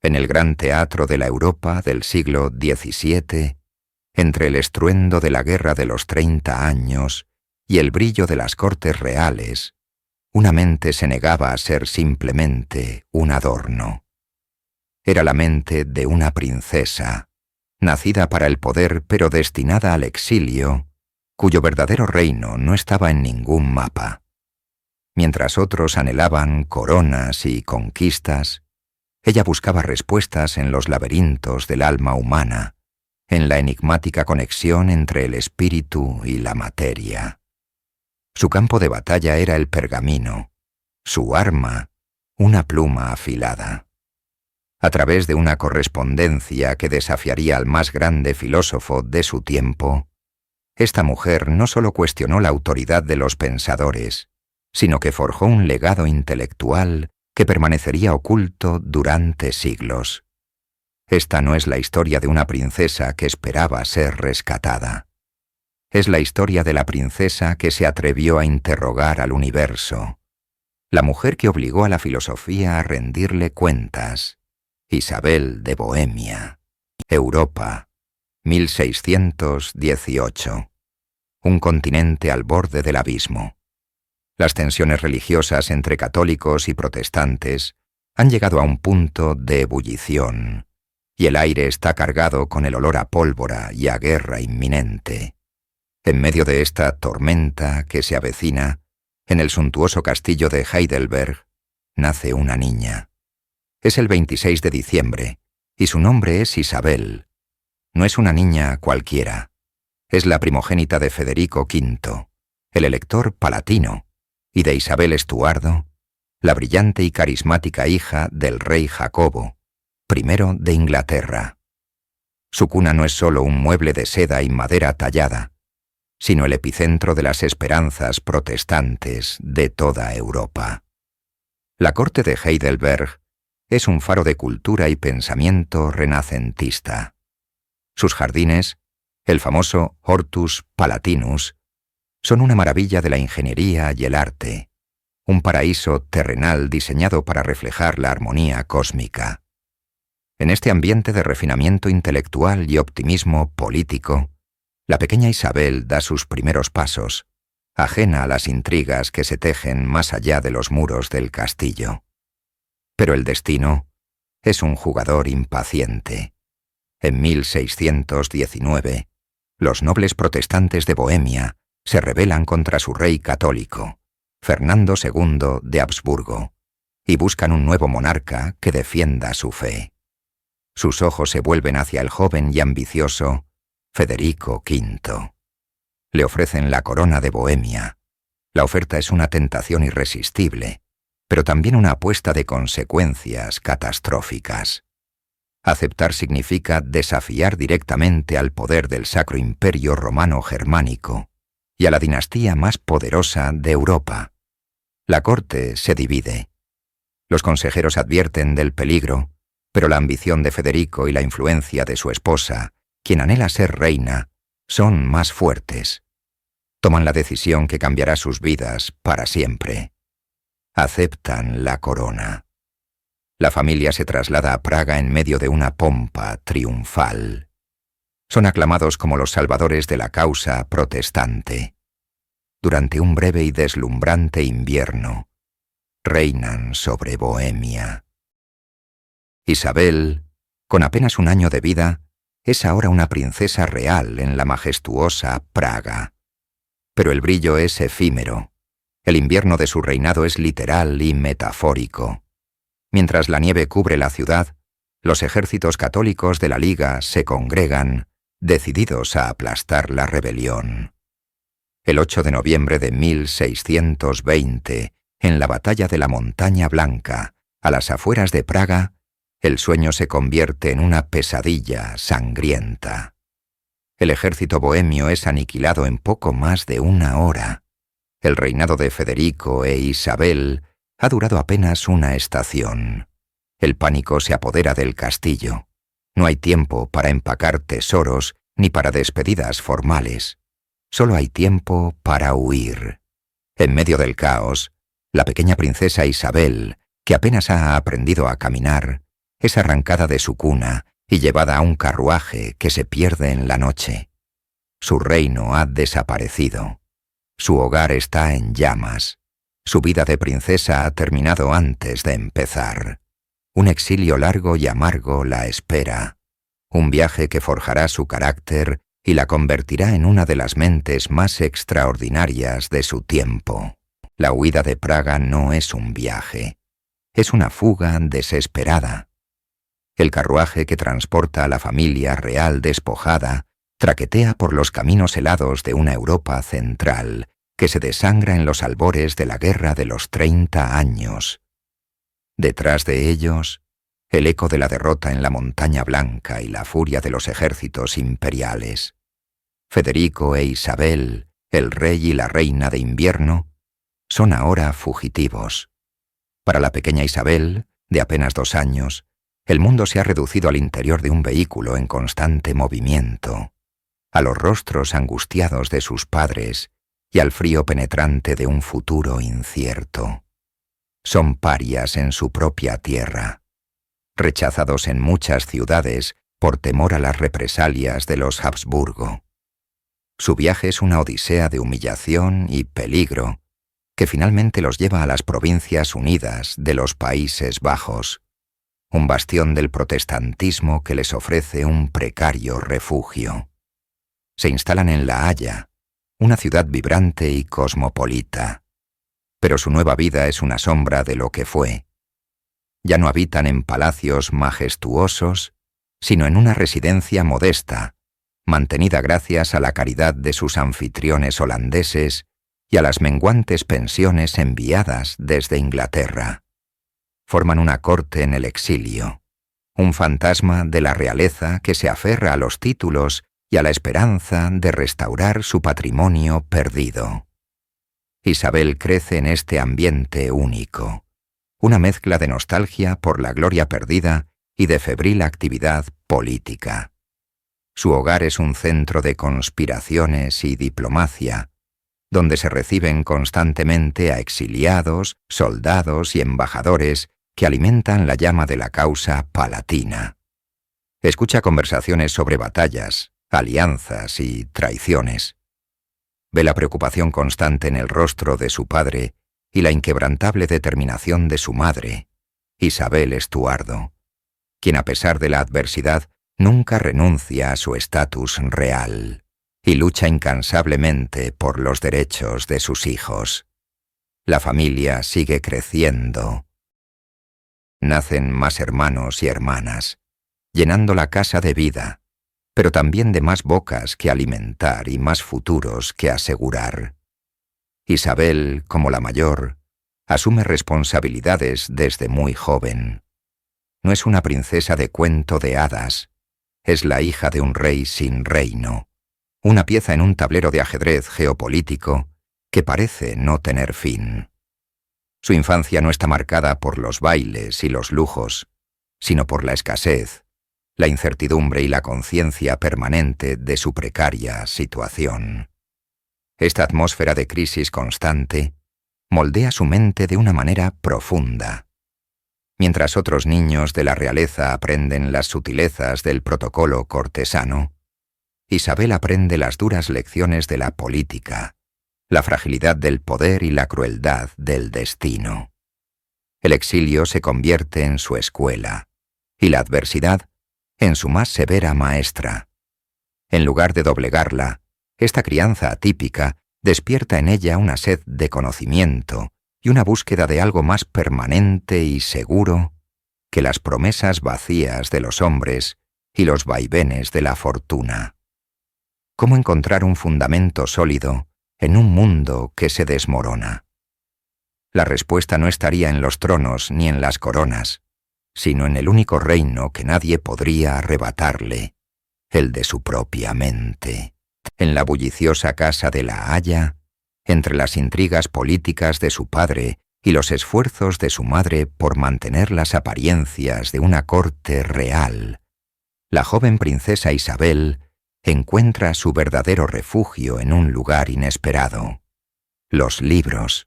En el gran teatro de la Europa del siglo XVII, entre el estruendo de la Guerra de los 30 años y el brillo de las cortes reales, una mente se negaba a ser simplemente un adorno. Era la mente de una princesa, nacida para el poder pero destinada al exilio, cuyo verdadero reino no estaba en ningún mapa. Mientras otros anhelaban coronas y conquistas, ella buscaba respuestas en los laberintos del alma humana, en la enigmática conexión entre el espíritu y la materia. Su campo de batalla era el pergamino, su arma, una pluma afilada. A través de una correspondencia que desafiaría al más grande filósofo de su tiempo, esta mujer no solo cuestionó la autoridad de los pensadores, sino que forjó un legado intelectual que permanecería oculto durante siglos. Esta no es la historia de una princesa que esperaba ser rescatada. Es la historia de la princesa que se atrevió a interrogar al universo, la mujer que obligó a la filosofía a rendirle cuentas. Isabel de Bohemia, Europa, 1618. Un continente al borde del abismo. Las tensiones religiosas entre católicos y protestantes han llegado a un punto de ebullición, y el aire está cargado con el olor a pólvora y a guerra inminente. En medio de esta tormenta que se avecina, en el suntuoso castillo de Heidelberg, nace una niña. Es el 26 de diciembre, y su nombre es Isabel. No es una niña cualquiera. Es la primogénita de Federico V, el elector palatino, y de Isabel Estuardo, la brillante y carismática hija del rey Jacobo, primero de Inglaterra. Su cuna no es solo un mueble de seda y madera tallada, sino el epicentro de las esperanzas protestantes de toda Europa. La corte de Heidelberg es un faro de cultura y pensamiento renacentista. Sus jardines, el famoso Hortus Palatinus, son una maravilla de la ingeniería y el arte, un paraíso terrenal diseñado para reflejar la armonía cósmica. En este ambiente de refinamiento intelectual y optimismo político, la pequeña Isabel da sus primeros pasos, ajena a las intrigas que se tejen más allá de los muros del castillo. Pero el destino es un jugador impaciente. En 1619, los nobles protestantes de Bohemia se rebelan contra su rey católico, Fernando II de Habsburgo, y buscan un nuevo monarca que defienda su fe. Sus ojos se vuelven hacia el joven y ambicioso Federico V. Le ofrecen la corona de Bohemia. La oferta es una tentación irresistible, pero también una apuesta de consecuencias catastróficas. Aceptar significa desafiar directamente al poder del Sacro Imperio Romano Germánico y a la dinastía más poderosa de Europa. La corte se divide. Los consejeros advierten del peligro, pero la ambición de Federico y la influencia de su esposa, quien anhela ser reina, son más fuertes. Toman la decisión que cambiará sus vidas para siempre. Aceptan la corona. La familia se traslada a Praga en medio de una pompa triunfal. Son aclamados como los salvadores de la causa protestante. Durante un breve y deslumbrante invierno, reinan sobre Bohemia. Isabel, con apenas un año de vida, es ahora una princesa real en la majestuosa Praga. Pero el brillo es efímero. El invierno de su reinado es literal y metafórico. Mientras la nieve cubre la ciudad, los ejércitos católicos de la Liga se congregan, decididos a aplastar la rebelión. El 8 de noviembre de 1620, en la batalla de la Montaña Blanca, a las afueras de Praga, el sueño se convierte en una pesadilla sangrienta. El ejército bohemio es aniquilado en poco más de una hora. El reinado de Federico e Isabel ha durado apenas una estación. El pánico se apodera del castillo. No hay tiempo para empacar tesoros ni para despedidas formales. Solo hay tiempo para huir. En medio del caos, la pequeña princesa Isabel, que apenas ha aprendido a caminar, es arrancada de su cuna y llevada a un carruaje que se pierde en la noche. Su reino ha desaparecido. Su hogar está en llamas. Su vida de princesa ha terminado antes de empezar. Un exilio largo y amargo la espera. Un viaje que forjará su carácter y la convertirá en una de las mentes más extraordinarias de su tiempo. La huida de Praga no es un viaje. Es una fuga desesperada. El carruaje que transporta a la familia real despojada traquetea por los caminos helados de una Europa central que se desangra en los albores de la guerra de los 30 años. Detrás de ellos, el eco de la derrota en la Montaña Blanca y la furia de los ejércitos imperiales. Federico e Isabel, el rey y la reina de invierno, son ahora fugitivos. Para la pequeña Isabel, de apenas 2 años, el mundo se ha reducido al interior de un vehículo en constante movimiento, a los rostros angustiados de sus padres y al frío penetrante de un futuro incierto. Son parias en su propia tierra, rechazados en muchas ciudades por temor a las represalias de los Habsburgo. Su viaje es una odisea de humillación y peligro que finalmente los lleva a las Provincias Unidas de los Países Bajos, un bastión del protestantismo que les ofrece un precario refugio. Se instalan en La Haya, una ciudad vibrante y cosmopolita, pero su nueva vida es una sombra de lo que fue. Ya no habitan en palacios majestuosos, sino en una residencia modesta, mantenida gracias a la caridad de sus anfitriones holandeses y a las menguantes pensiones enviadas desde Inglaterra. Forman una corte en el exilio, un fantasma de la realeza que se aferra a los títulos y a la esperanza de restaurar su patrimonio perdido. Isabel crece en este ambiente único, una mezcla de nostalgia por la gloria perdida y de febril actividad política. Su hogar es un centro de conspiraciones y diplomacia, donde se reciben constantemente a exiliados, soldados y embajadores que alimentan la llama de la causa palatina. Escucha conversaciones sobre batallas, alianzas y traiciones. Ve la preocupación constante en el rostro de su padre y la inquebrantable determinación de su madre, Isabel Estuardo, quien a pesar de la adversidad nunca renuncia a su estatus real y lucha incansablemente por los derechos de sus hijos. La familia sigue creciendo. Nacen más hermanos y hermanas, llenando la casa de vida, pero también de más bocas que alimentar y más futuros que asegurar. Isabel, como la mayor, asume responsabilidades desde muy joven. No es una princesa de cuento de hadas, es la hija de un rey sin reino, una pieza en un tablero de ajedrez geopolítico que parece no tener fin. Su infancia no está marcada por los bailes y los lujos, sino por la escasez, la incertidumbre y la conciencia permanente de su precaria situación. Esta atmósfera de crisis constante moldea su mente de una manera profunda. Mientras otros niños de la realeza aprenden las sutilezas del protocolo cortesano, Isabel aprende las duras lecciones de la política, la fragilidad del poder y la crueldad del destino. El exilio se convierte en su escuela, y la adversidad en su más severa maestra. En lugar de doblegarla, esta crianza atípica despierta en ella una sed de conocimiento y una búsqueda de algo más permanente y seguro que las promesas vacías de los hombres y los vaivenes de la fortuna. ¿Cómo encontrar un fundamento sólido en un mundo que se desmorona? La respuesta no estaría en los tronos ni en las coronas, sino en el único reino que nadie podría arrebatarle, el de su propia mente. En la bulliciosa casa de La Haya, entre las intrigas políticas de su padre y los esfuerzos de su madre por mantener las apariencias de una corte real, la joven princesa Isabel encuentra su verdadero refugio en un lugar inesperado: los libros.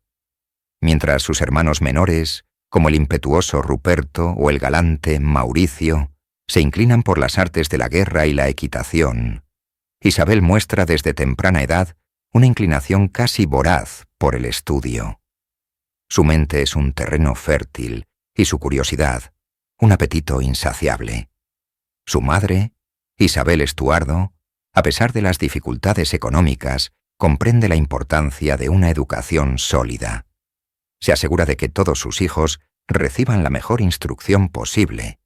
Mientras sus hermanos menores como el impetuoso Ruperto o el galante Mauricio, se inclinan por las artes de la guerra y la equitación. Isabel muestra desde temprana edad una inclinación casi voraz por el estudio. Su mente es un terreno fértil y su curiosidad, un apetito insaciable. Su madre, Isabel Estuardo, a pesar de las dificultades económicas, comprende la importancia de una educación sólida. Se asegura de que todos sus hijos reciban la mejor instrucción posible,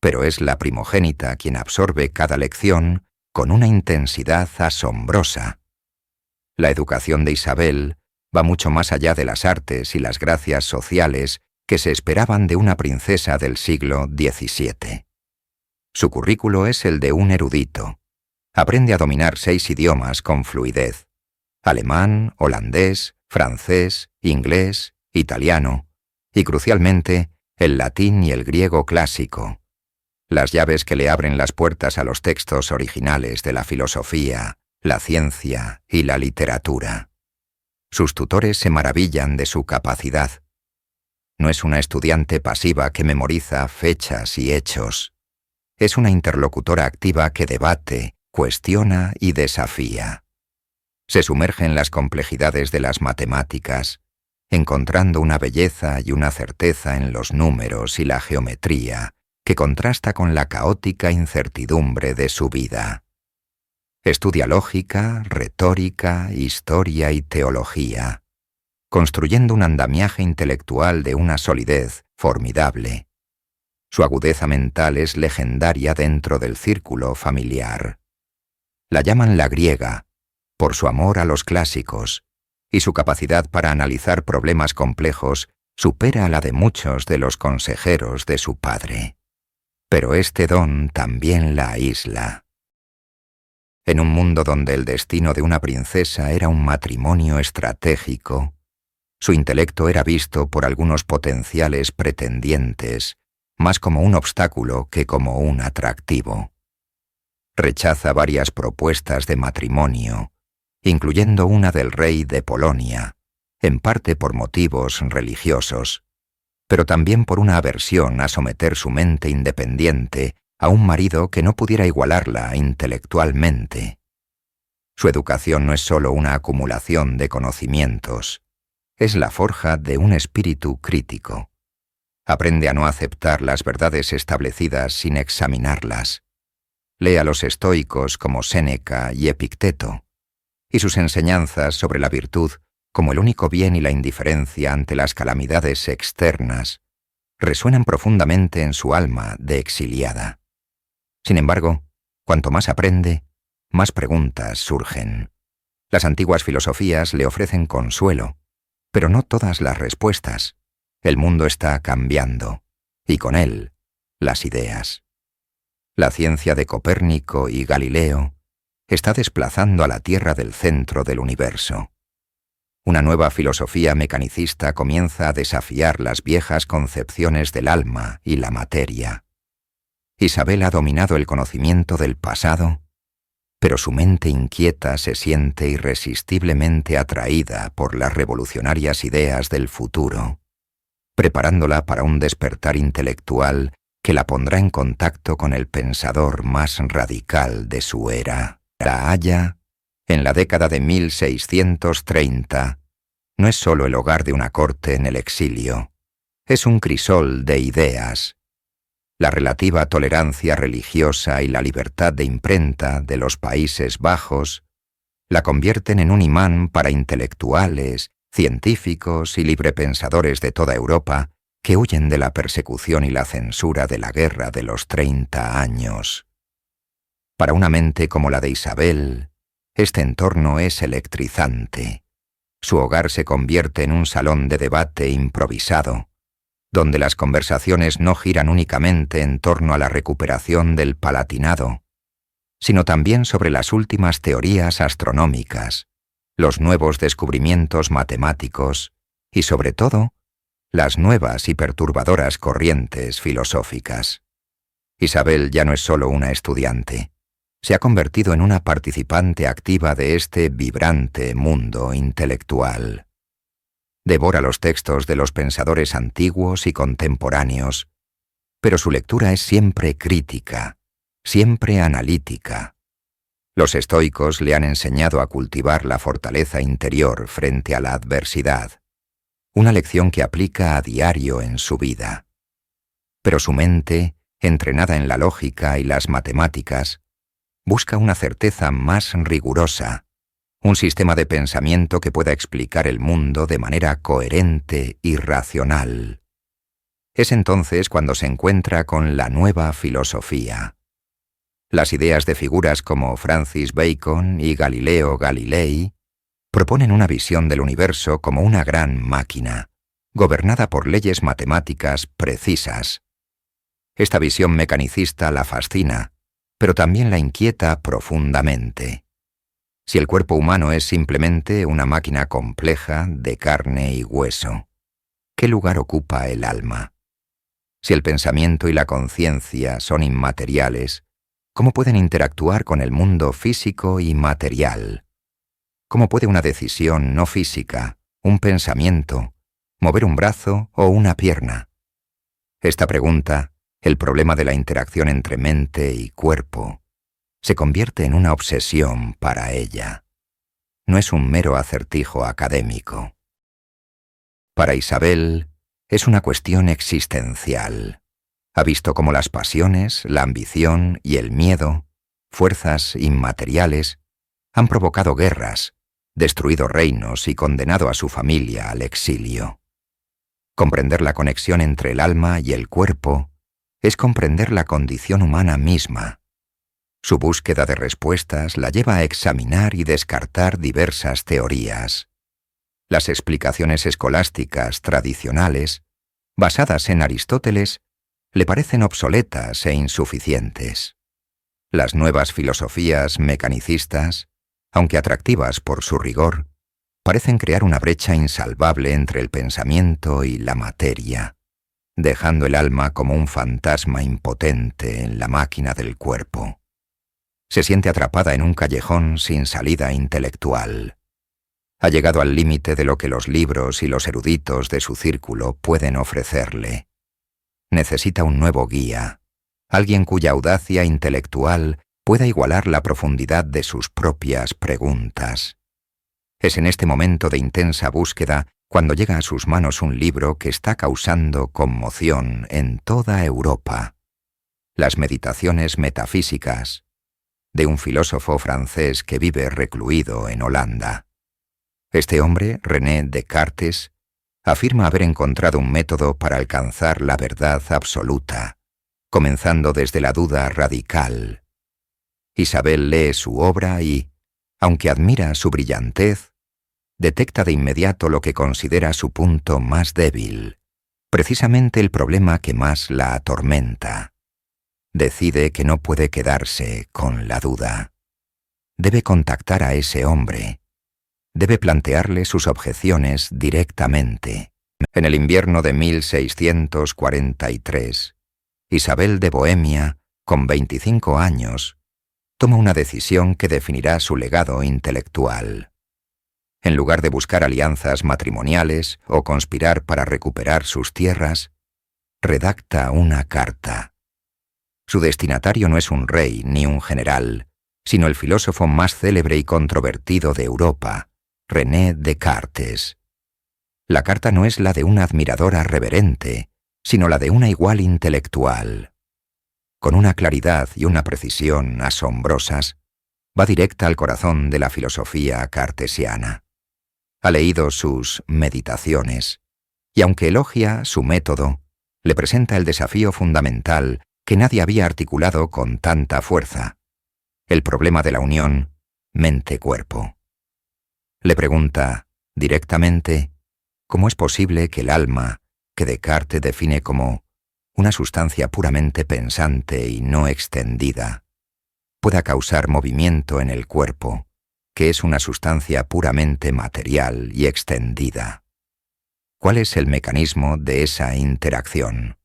pero es la primogénita quien absorbe cada lección con una intensidad asombrosa. La educación de Isabel va mucho más allá de las artes y las gracias sociales que se esperaban de una princesa del siglo XVII. Su currículo es el de un erudito. Aprende a dominar 6 idiomas con fluidez: alemán, holandés, francés, inglés, italiano y, crucialmente, el latín y el griego clásico, las llaves que le abren las puertas a los textos originales de la filosofía, la ciencia y la literatura. Sus tutores se maravillan de su capacidad. No es una estudiante pasiva que memoriza fechas y hechos. Es una interlocutora activa que debate, cuestiona y desafía. Se sumerge en las complejidades de las matemáticas, encontrando una belleza y una certeza en los números y la geometría que contrasta con la caótica incertidumbre de su vida. Estudia lógica, retórica, historia y teología, construyendo un andamiaje intelectual de una solidez formidable. Su agudeza mental es legendaria dentro del círculo familiar. La llaman la griega, por su amor a los clásicos, y su capacidad para analizar problemas complejos supera a la de muchos de los consejeros de su padre. Pero este don también la aísla. En un mundo donde el destino de una princesa era un matrimonio estratégico, su intelecto era visto por algunos potenciales pretendientes más como un obstáculo que como un atractivo. Rechaza varias propuestas de matrimonio, incluyendo una del rey de Polonia, en parte por motivos religiosos, pero también por una aversión a someter su mente independiente a un marido que no pudiera igualarla intelectualmente. Su educación no es solo una acumulación de conocimientos, es la forja de un espíritu crítico. Aprende a no aceptar las verdades establecidas sin examinarlas. Lee a los estoicos como Séneca y Epicteto, y sus enseñanzas sobre la virtud como el único bien y la indiferencia ante las calamidades externas resuenan profundamente en su alma de exiliada. Sin embargo, cuanto más aprende, más preguntas surgen. Las antiguas filosofías le ofrecen consuelo, pero no todas las respuestas. El mundo está cambiando, y con él, las ideas. La ciencia de Copérnico y Galileo está desplazando a la Tierra del centro del universo. Una nueva filosofía mecanicista comienza a desafiar las viejas concepciones del alma y la materia. Isabel ha dominado el conocimiento del pasado, pero su mente inquieta se siente irresistiblemente atraída por las revolucionarias ideas del futuro, preparándola para un despertar intelectual que la pondrá en contacto con el pensador más radical de su era. La Haya, en la década de 1630, no es solo el hogar de una corte en el exilio, es un crisol de ideas. La relativa tolerancia religiosa y la libertad de imprenta de los Países Bajos la convierten en un imán para intelectuales, científicos y librepensadores de toda Europa que huyen de la persecución y la censura de la Guerra de los 30 años. Para una mente como la de Isabel, este entorno es electrizante. Su hogar se convierte en un salón de debate improvisado, donde las conversaciones no giran únicamente en torno a la recuperación del Palatinado, sino también sobre las últimas teorías astronómicas, los nuevos descubrimientos matemáticos y, sobre todo, las nuevas y perturbadoras corrientes filosóficas. Isabel ya no es solo una estudiante, se ha convertido en una participante activa de este vibrante mundo intelectual. Devora los textos de los pensadores antiguos y contemporáneos, pero su lectura es siempre crítica, siempre analítica. Los estoicos le han enseñado a cultivar la fortaleza interior frente a la adversidad, una lección que aplica a diario en su vida. Pero su mente, entrenada en la lógica y las matemáticas, busca una certeza más rigurosa, un sistema de pensamiento que pueda explicar el mundo de manera coherente y racional. Es entonces cuando se encuentra con la nueva filosofía. Las ideas de figuras como Francis Bacon y Galileo Galilei proponen una visión del universo como una gran máquina, gobernada por leyes matemáticas precisas. Esta visión mecanicista la fascina, pero también la inquieta profundamente. Si el cuerpo humano es simplemente una máquina compleja de carne y hueso, ¿qué lugar ocupa el alma? Si el pensamiento y la conciencia son inmateriales, ¿cómo pueden interactuar con el mundo físico y material? ¿Cómo puede una decisión no física, un pensamiento, mover un brazo o una pierna? Esta pregunta, el problema de la interacción entre mente y cuerpo, se convierte en una obsesión para ella. No es un mero acertijo académico. Para Isabel, es una cuestión existencial. Ha visto cómo las pasiones, la ambición y el miedo, fuerzas inmateriales, han provocado guerras, destruido reinos y condenado a su familia al exilio. Comprender la conexión entre el alma y el cuerpo es comprender la condición humana misma. Su búsqueda de respuestas la lleva a examinar y descartar diversas teorías. Las explicaciones escolásticas tradicionales, basadas en Aristóteles, le parecen obsoletas e insuficientes. Las nuevas filosofías mecanicistas, aunque atractivas por su rigor, parecen crear una brecha insalvable entre el pensamiento y la materia, dejando el alma como un fantasma impotente en la máquina del cuerpo. Se siente atrapada en un callejón sin salida intelectual. Ha llegado al límite de lo que los libros y los eruditos de su círculo pueden ofrecerle. Necesita un nuevo guía, alguien cuya audacia intelectual pueda igualar la profundidad de sus propias preguntas. Es en este momento de intensa búsqueda cuando llega a sus manos un libro que está causando conmoción en toda Europa. Las Meditaciones metafísicas, de un filósofo francés que vive recluido en Holanda. Este hombre, René Descartes, afirma haber encontrado un método para alcanzar la verdad absoluta, comenzando desde la duda radical. Isabel lee su obra y, aunque admira su brillantez, detecta de inmediato lo que considera su punto más débil, precisamente el problema que más la atormenta. Decide que no puede quedarse con la duda. Debe contactar a ese hombre. Debe plantearle sus objeciones directamente. En el invierno de 1643, Isabel de Bohemia, con 25 años, toma una decisión que definirá su legado intelectual. En lugar de buscar alianzas matrimoniales o conspirar para recuperar sus tierras, redacta una carta. Su destinatario no es un rey ni un general, sino el filósofo más célebre y controvertido de Europa, René Descartes. La carta no es la de una admiradora reverente, sino la de una igual intelectual. Con una claridad y una precisión asombrosas, va directa al corazón de la filosofía cartesiana. Ha leído sus Meditaciones, y aunque elogia su método, le presenta el desafío fundamental que nadie había articulado con tanta fuerza, el problema de la unión mente-cuerpo. Le pregunta, directamente, cómo es posible que el alma, que Descartes define como una sustancia puramente pensante y no extendida, pueda causar movimiento en el cuerpo, que es una sustancia puramente material y extendida. ¿Cuál es el mecanismo de esa interacción?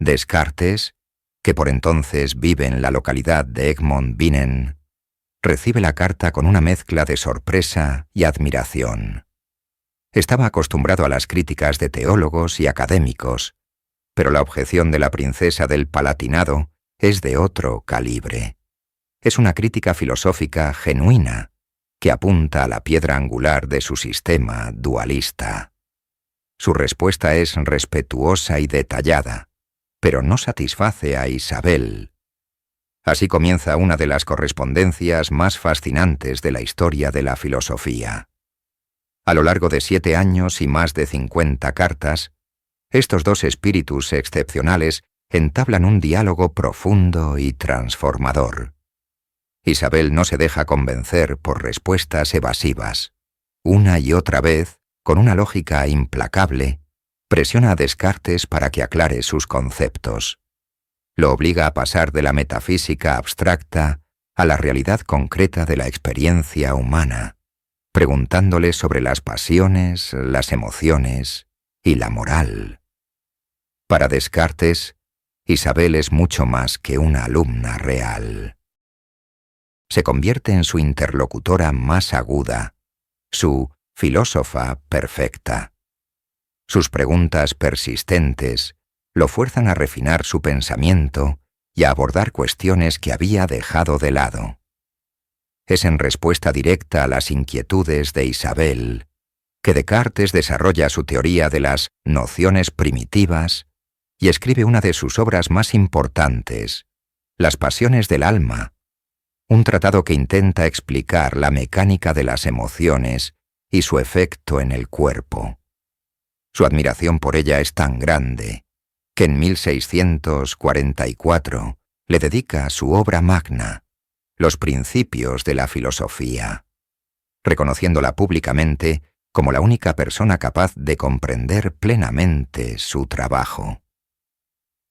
Descartes, que por entonces vive en la localidad de Egmond-Binnen, recibe la carta con una mezcla de sorpresa y admiración. Estaba acostumbrado a las críticas de teólogos y académicos, pero la objeción de la princesa del Palatinado es de otro calibre. Es una crítica filosófica genuina que apunta a la piedra angular de su sistema dualista. Su respuesta es respetuosa y detallada, pero no satisface a Isabel. Así comienza una de las correspondencias más fascinantes de la historia de la filosofía. A lo largo de 7 años y más de 50 cartas, estos dos espíritus excepcionales entablan un diálogo profundo y transformador. Isabel no se deja convencer por respuestas evasivas. Una y otra vez, con una lógica implacable, presiona a Descartes para que aclare sus conceptos. Lo obliga a pasar de la metafísica abstracta a la realidad concreta de la experiencia humana, preguntándole sobre las pasiones, las emociones y la moral. Para Descartes, Isabel es mucho más que una alumna real. Se convierte en su interlocutora más aguda, su filósofa perfecta. Sus preguntas persistentes lo fuerzan a refinar su pensamiento y a abordar cuestiones que había dejado de lado. Es en respuesta directa a las inquietudes de Isabel que Descartes desarrolla su teoría de las nociones primitivas y escribe una de sus obras más importantes, Las pasiones del alma, un tratado que intenta explicar la mecánica de las emociones y su efecto en el cuerpo. Su admiración por ella es tan grande que en 1644 le dedica su obra magna, Los principios de la filosofía, reconociéndola públicamente como la única persona capaz de comprender plenamente su trabajo.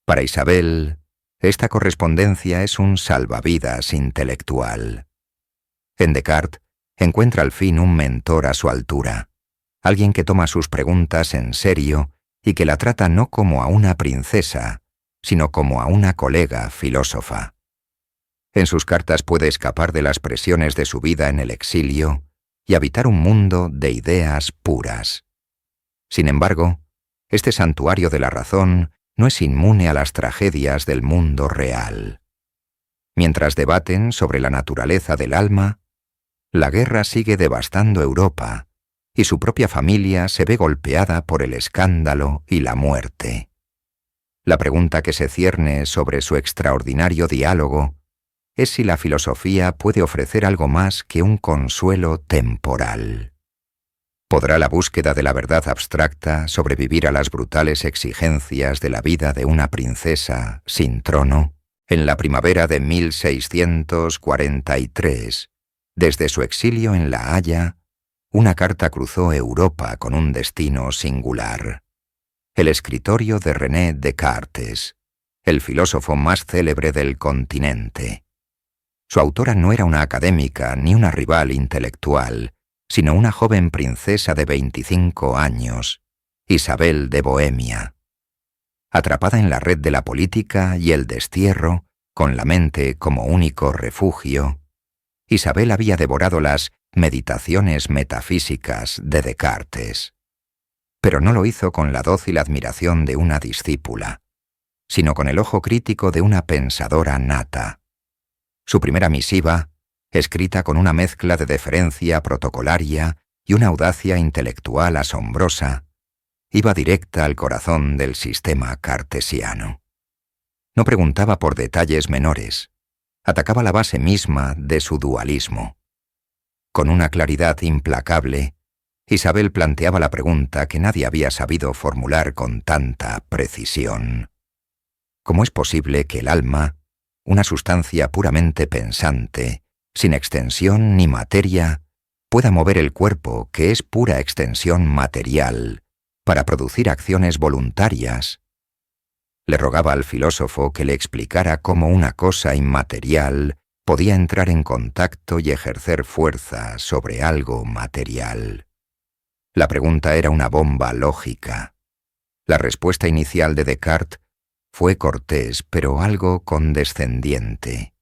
Para Isabel, esta correspondencia es un salvavidas intelectual. En Descartes encuentra al fin un mentor a su altura, alguien que toma sus preguntas en serio y que la trata no como a una princesa, sino como a una colega filósofa. En sus cartas puede escapar de las presiones de su vida en el exilio y habitar un mundo de ideas puras. Sin embargo, este santuario de la razón no es inmune a las tragedias del mundo real. Mientras debaten sobre la naturaleza del alma, la guerra sigue devastando Europa y su propia familia se ve golpeada por el escándalo y la muerte. La pregunta que se cierne sobre su extraordinario diálogo es si la filosofía puede ofrecer algo más que un consuelo temporal. ¿Podrá la búsqueda de la verdad abstracta sobrevivir a las brutales exigencias de la vida de una princesa sin trono? En la primavera de 1643, desde su exilio en La Haya, una carta cruzó Europa con un destino singular. El escritorio de René Descartes, el filósofo más célebre del continente. Su autora no era una académica ni una rival intelectual, sino una joven princesa de 25 años, Isabel de Bohemia. Atrapada en la red de la política y el destierro, con la mente como único refugio, Isabel había devorado las meditaciones metafísicas de Descartes. Pero no lo hizo con la dócil admiración de una discípula, sino con el ojo crítico de una pensadora nata. Su primera misiva, escrita con una mezcla de deferencia protocolaria y una audacia intelectual asombrosa, iba directa al corazón del sistema cartesiano. No preguntaba por detalles menores, atacaba la base misma de su dualismo. Con una claridad implacable, Isabel planteaba la pregunta que nadie había sabido formular con tanta precisión. ¿Cómo es posible que el alma, una sustancia puramente pensante, sin extensión ni materia, pueda mover el cuerpo, que es pura extensión material, para producir acciones voluntarias? Le rogaba al filósofo que le explicara cómo una cosa inmaterial podía entrar en contacto y ejercer fuerza sobre algo material. La pregunta era una bomba lógica. La respuesta inicial de Descartes fue cortés, pero algo condescendiente.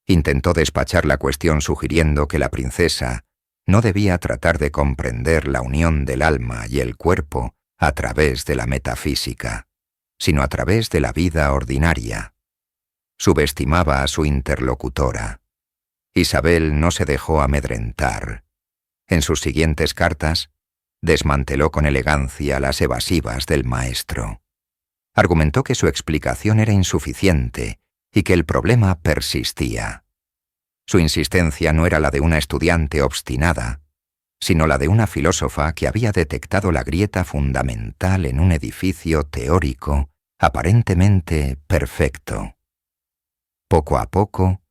Intentó despachar la cuestión sugiriendo que la princesa, no debía tratar de comprender la unión del alma y el cuerpo a través de la metafísica, sino a través de la vida ordinaria. Subestimaba a su interlocutora. Isabel no se dejó amedrentar. En sus siguientes cartas, desmanteló con elegancia las evasivas del maestro. Argumentó que su explicación era insuficiente y que el problema persistía. Su insistencia no era la de una estudiante obstinada, sino la de una filósofa que había detectado la grieta fundamental en un edificio teórico aparentemente perfecto. Poco a poco,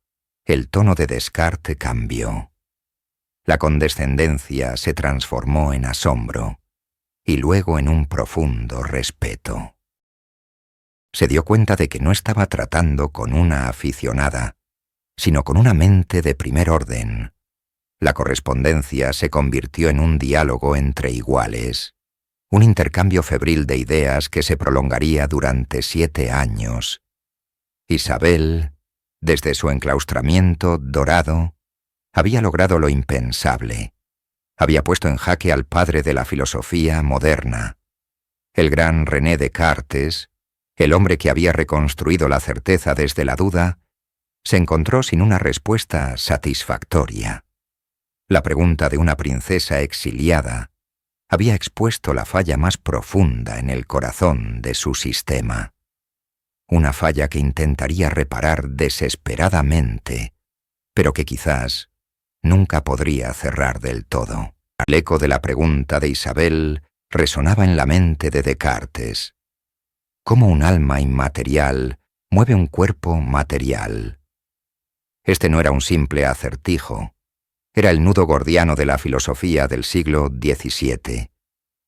el tono de Descartes cambió. La condescendencia se transformó en asombro y luego en un profundo respeto. Se dio cuenta de que no estaba tratando con una aficionada, sino con una mente de primer orden. La correspondencia se convirtió en un diálogo entre iguales, un intercambio febril de ideas que se prolongaría durante 7 años. Isabel, desde su enclaustramiento dorado, había logrado lo impensable. Había puesto en jaque al padre de la filosofía moderna. El gran René Descartes, el hombre que había reconstruido la certeza desde la duda, se encontró sin una respuesta satisfactoria. La pregunta de una princesa exiliada había expuesto la falla más profunda en el corazón de su sistema. Una falla que intentaría reparar desesperadamente, pero que quizás nunca podría cerrar del todo. El eco de la pregunta de Isabel resonaba en la mente de Descartes. ¿Cómo un alma inmaterial mueve un cuerpo material? Este no era un simple acertijo, era el nudo gordiano de la filosofía del siglo XVII,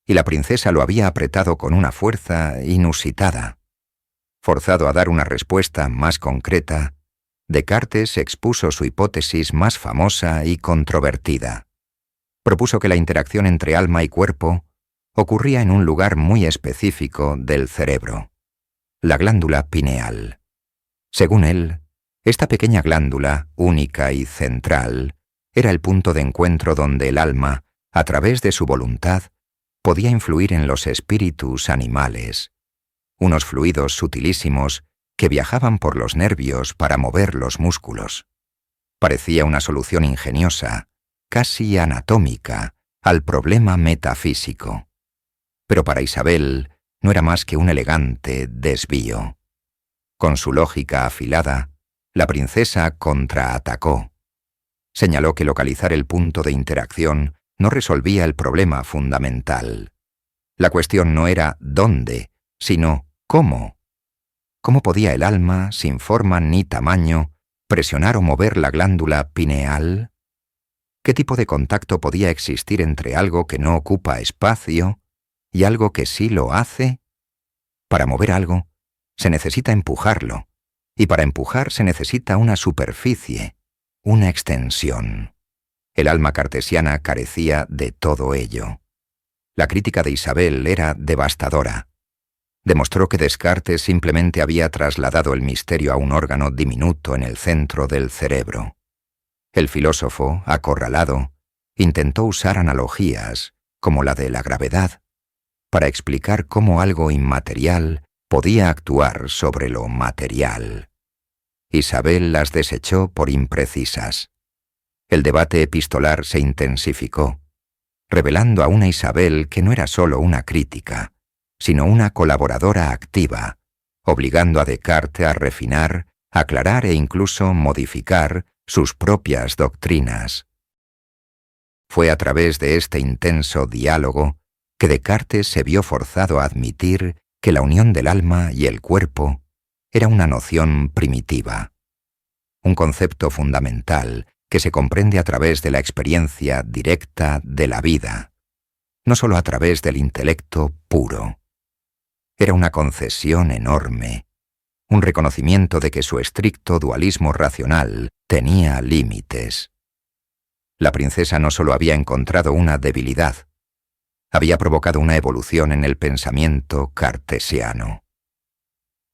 y la princesa lo había apretado con una fuerza inusitada. Forzado a dar una respuesta más concreta, Descartes expuso su hipótesis más famosa y controvertida. Propuso que la interacción entre alma y cuerpo ocurría en un lugar muy específico del cerebro, la glándula pineal. Según él, esta pequeña glándula, única y central, era el punto de encuentro donde el alma, a través de su voluntad, podía influir en los espíritus animales, unos fluidos sutilísimos que viajaban por los nervios para mover los músculos. Parecía una solución ingeniosa, casi anatómica, al problema metafísico. Pero para Isabel no era más que un elegante desvío. Con su lógica afilada, la princesa contraatacó. Señaló que localizar el punto de interacción no resolvía el problema fundamental. La cuestión no era dónde, sino cómo. ¿Cómo podía el alma, sin forma ni tamaño, presionar o mover la glándula pineal? ¿Qué tipo de contacto podía existir entre algo que no ocupa espacio y algo que sí lo hace? Para mover algo, se necesita empujarlo, y para empujar se necesita una superficie, una extensión. El alma cartesiana carecía de todo ello. La crítica de Isabel era devastadora. Demostró que Descartes simplemente había trasladado el misterio a un órgano diminuto en el centro del cerebro. El filósofo, acorralado, intentó usar analogías, como la de la gravedad, para explicar cómo algo inmaterial podía actuar sobre lo material. Isabel las desechó por imprecisas. El debate epistolar se intensificó, revelando a una Isabel que no era solo una crítica, sino una colaboradora activa, obligando a Descartes a refinar, aclarar e incluso modificar sus propias doctrinas. Fue a través de este intenso diálogo que Descartes se vio forzado a admitir que la unión del alma y el cuerpo era una noción primitiva, un concepto fundamental que se comprende a través de la experiencia directa de la vida, no solo a través del intelecto puro. Era una concesión enorme, un reconocimiento de que su estricto dualismo racional tenía límites. La princesa no solo había encontrado una debilidad, había provocado una evolución en el pensamiento cartesiano.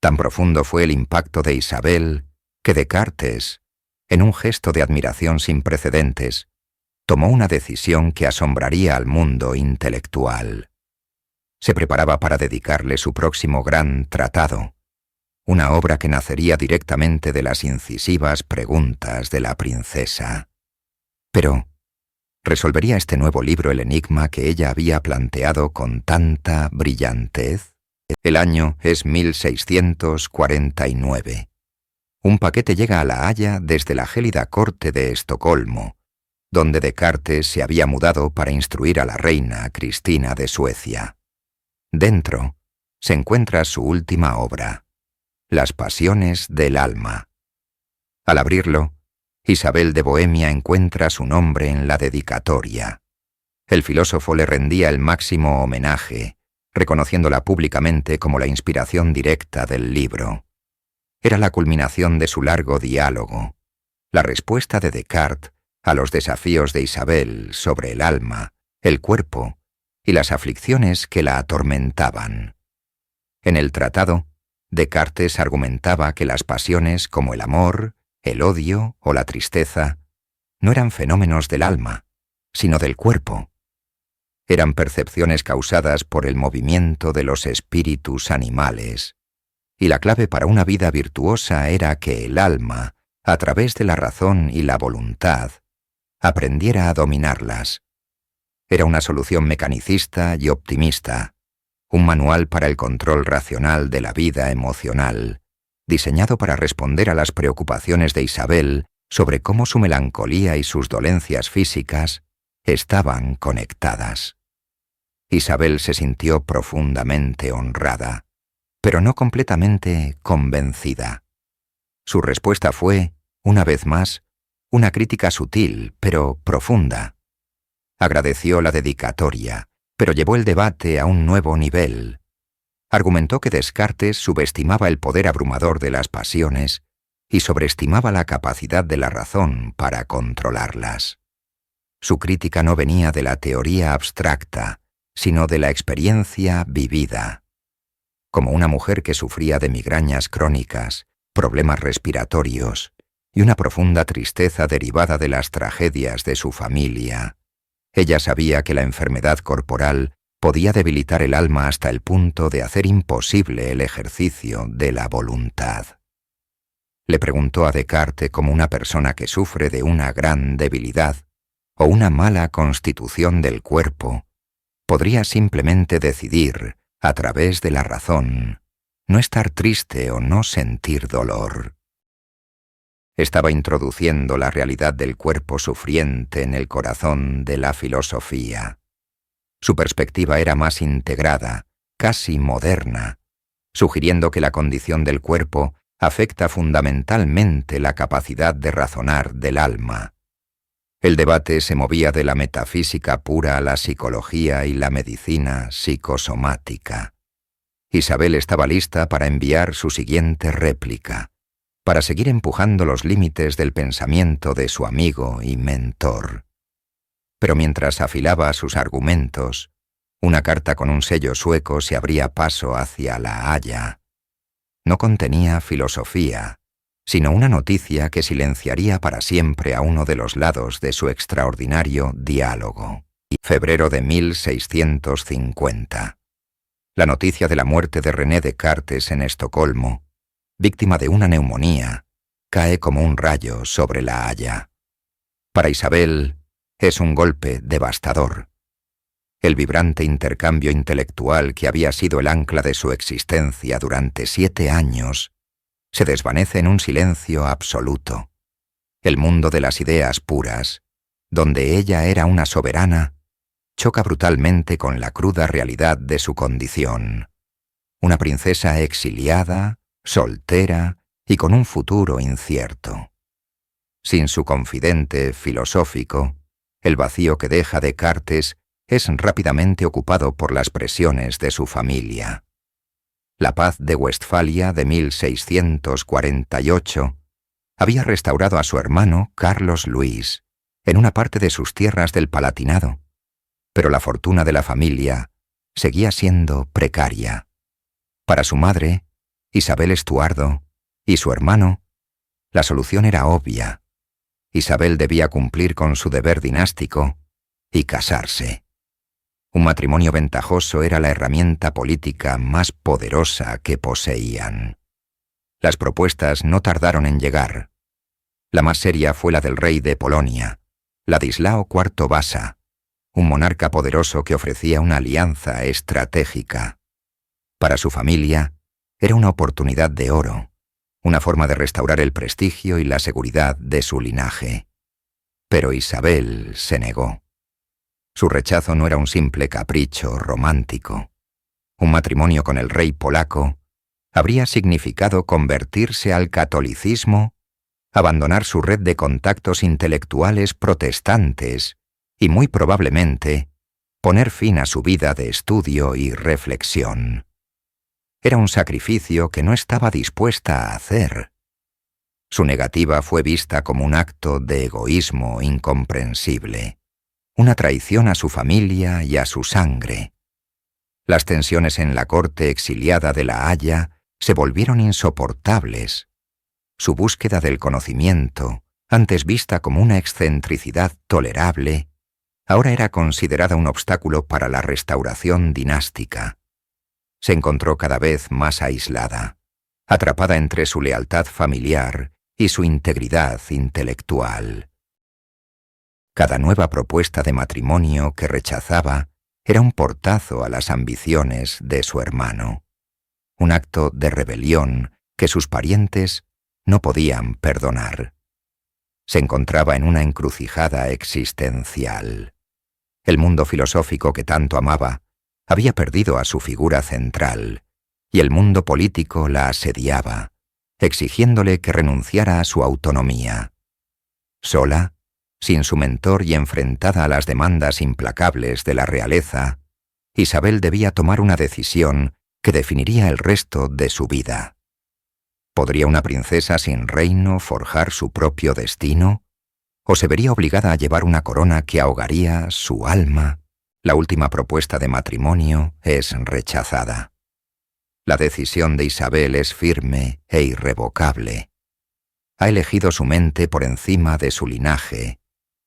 Tan profundo fue el impacto de Isabel que Descartes, en un gesto de admiración sin precedentes, tomó una decisión que asombraría al mundo intelectual. Se preparaba para dedicarle su próximo gran tratado, una obra que nacería directamente de las incisivas preguntas de la princesa. Pero ¿resolvería este nuevo libro el enigma que ella había planteado con tanta brillantez? El año es 1649. Un paquete llega a La Haya desde la gélida corte de Estocolmo, donde Descartes se había mudado para instruir a la reina Cristina de Suecia. Dentro se encuentra su última obra, Las Pasiones del Alma. Al abrirlo, Isabel de Bohemia encuentra su nombre en la dedicatoria. El filósofo le rendía el máximo homenaje, reconociéndola públicamente como la inspiración directa del libro. Era la culminación de su largo diálogo, la respuesta de Descartes a los desafíos de Isabel sobre el alma, el cuerpo y las aflicciones que la atormentaban. En el tratado, Descartes argumentaba que las pasiones como el amor, el odio o la tristeza no eran fenómenos del alma, sino del cuerpo. Eran percepciones causadas por el movimiento de los espíritus animales, y la clave para una vida virtuosa era que el alma, a través de la razón y la voluntad, aprendiera a dominarlas. Era una solución mecanicista y optimista, un manual para el control racional de la vida emocional, diseñado para responder a las preocupaciones de Isabel sobre cómo su melancolía y sus dolencias físicas estaban conectadas. Isabel se sintió profundamente honrada, pero no completamente convencida. Su respuesta fue, una vez más, una crítica sutil, pero profunda. Agradeció la dedicatoria, pero llevó el debate a un nuevo nivel. Argumentó que Descartes subestimaba el poder abrumador de las pasiones y sobreestimaba la capacidad de la razón para controlarlas. Su crítica no venía de la teoría abstracta, sino de la experiencia vivida. Como una mujer que sufría de migrañas crónicas, problemas respiratorios y una profunda tristeza derivada de las tragedias de su familia, ella sabía que la enfermedad corporal podía debilitar el alma hasta el punto de hacer imposible el ejercicio de la voluntad. Le preguntó a Descartes cómo una persona que sufre de una gran debilidad o una mala constitución del cuerpo podría simplemente decidir, a través de la razón, no estar triste o no sentir dolor. Estaba introduciendo la realidad del cuerpo sufriente en el corazón de la filosofía. Su perspectiva era más integrada, casi moderna, sugiriendo que la condición del cuerpo afecta fundamentalmente la capacidad de razonar del alma. El debate se movía de la metafísica pura a la psicología y la medicina psicosomática. Isabel estaba lista para enviar su siguiente réplica, para seguir empujando los límites del pensamiento de su amigo y mentor. Pero mientras afilaba sus argumentos, una carta con un sello sueco se abría paso hacia La Haya. No contenía filosofía, sino una noticia que silenciaría para siempre a uno de los lados de su extraordinario diálogo. Febrero de 1650. La noticia de la muerte de René Descartes en Estocolmo, víctima de una neumonía, cae como un rayo sobre La Haya. Para Isabel, es un golpe devastador. El vibrante intercambio intelectual que había sido el ancla de su existencia durante 7 años se desvanece en un silencio absoluto. El mundo de las ideas puras, donde ella era una soberana, choca brutalmente con la cruda realidad de su condición. Una princesa exiliada, soltera y con un futuro incierto. Sin su confidente filosófico, el vacío que deja Descartes es rápidamente ocupado por las presiones de su familia. La paz de Westfalia de 1648 había restaurado a su hermano Carlos Luis en una parte de sus tierras del Palatinado, pero la fortuna de la familia seguía siendo precaria. Para su madre, Isabel Estuardo, y su hermano, la solución era obvia: Isabel debía cumplir con su deber dinástico y casarse. Un matrimonio ventajoso era la herramienta política más poderosa que poseían. Las propuestas no tardaron en llegar. La más seria fue la del rey de Polonia, Ladislao IV Vasa, un monarca poderoso que ofrecía una alianza estratégica. Para su familia, era una oportunidad de oro, una forma de restaurar el prestigio y la seguridad de su linaje. Pero Isabel se negó. Su rechazo no era un simple capricho romántico. Un matrimonio con el rey polaco habría significado convertirse al catolicismo, abandonar su red de contactos intelectuales protestantes y, muy probablemente, poner fin a su vida de estudio y reflexión. Era un sacrificio que no estaba dispuesta a hacer. Su negativa fue vista como un acto de egoísmo incomprensible, una traición a su familia y a su sangre. Las tensiones en la corte exiliada de La Haya se volvieron insoportables. Su búsqueda del conocimiento, antes vista como una excentricidad tolerable, ahora era considerada un obstáculo para la restauración dinástica. Se encontró cada vez más aislada, atrapada entre su lealtad familiar y su integridad intelectual. Cada nueva propuesta de matrimonio que rechazaba era un portazo a las ambiciones de su hermano, un acto de rebelión que sus parientes no podían perdonar. Se encontraba en una encrucijada existencial. El mundo filosófico que tanto amaba había perdido a su figura central, y el mundo político la asediaba, exigiéndole que renunciara a su autonomía. Sola, sin su mentor y enfrentada a las demandas implacables de la realeza, Isabel debía tomar una decisión que definiría el resto de su vida. ¿Podría una princesa sin reino forjar su propio destino? ¿O se vería obligada a llevar una corona que ahogaría su alma? La última propuesta de matrimonio es rechazada. La decisión de Isabel es firme e irrevocable. Ha elegido su mente por encima de su linaje,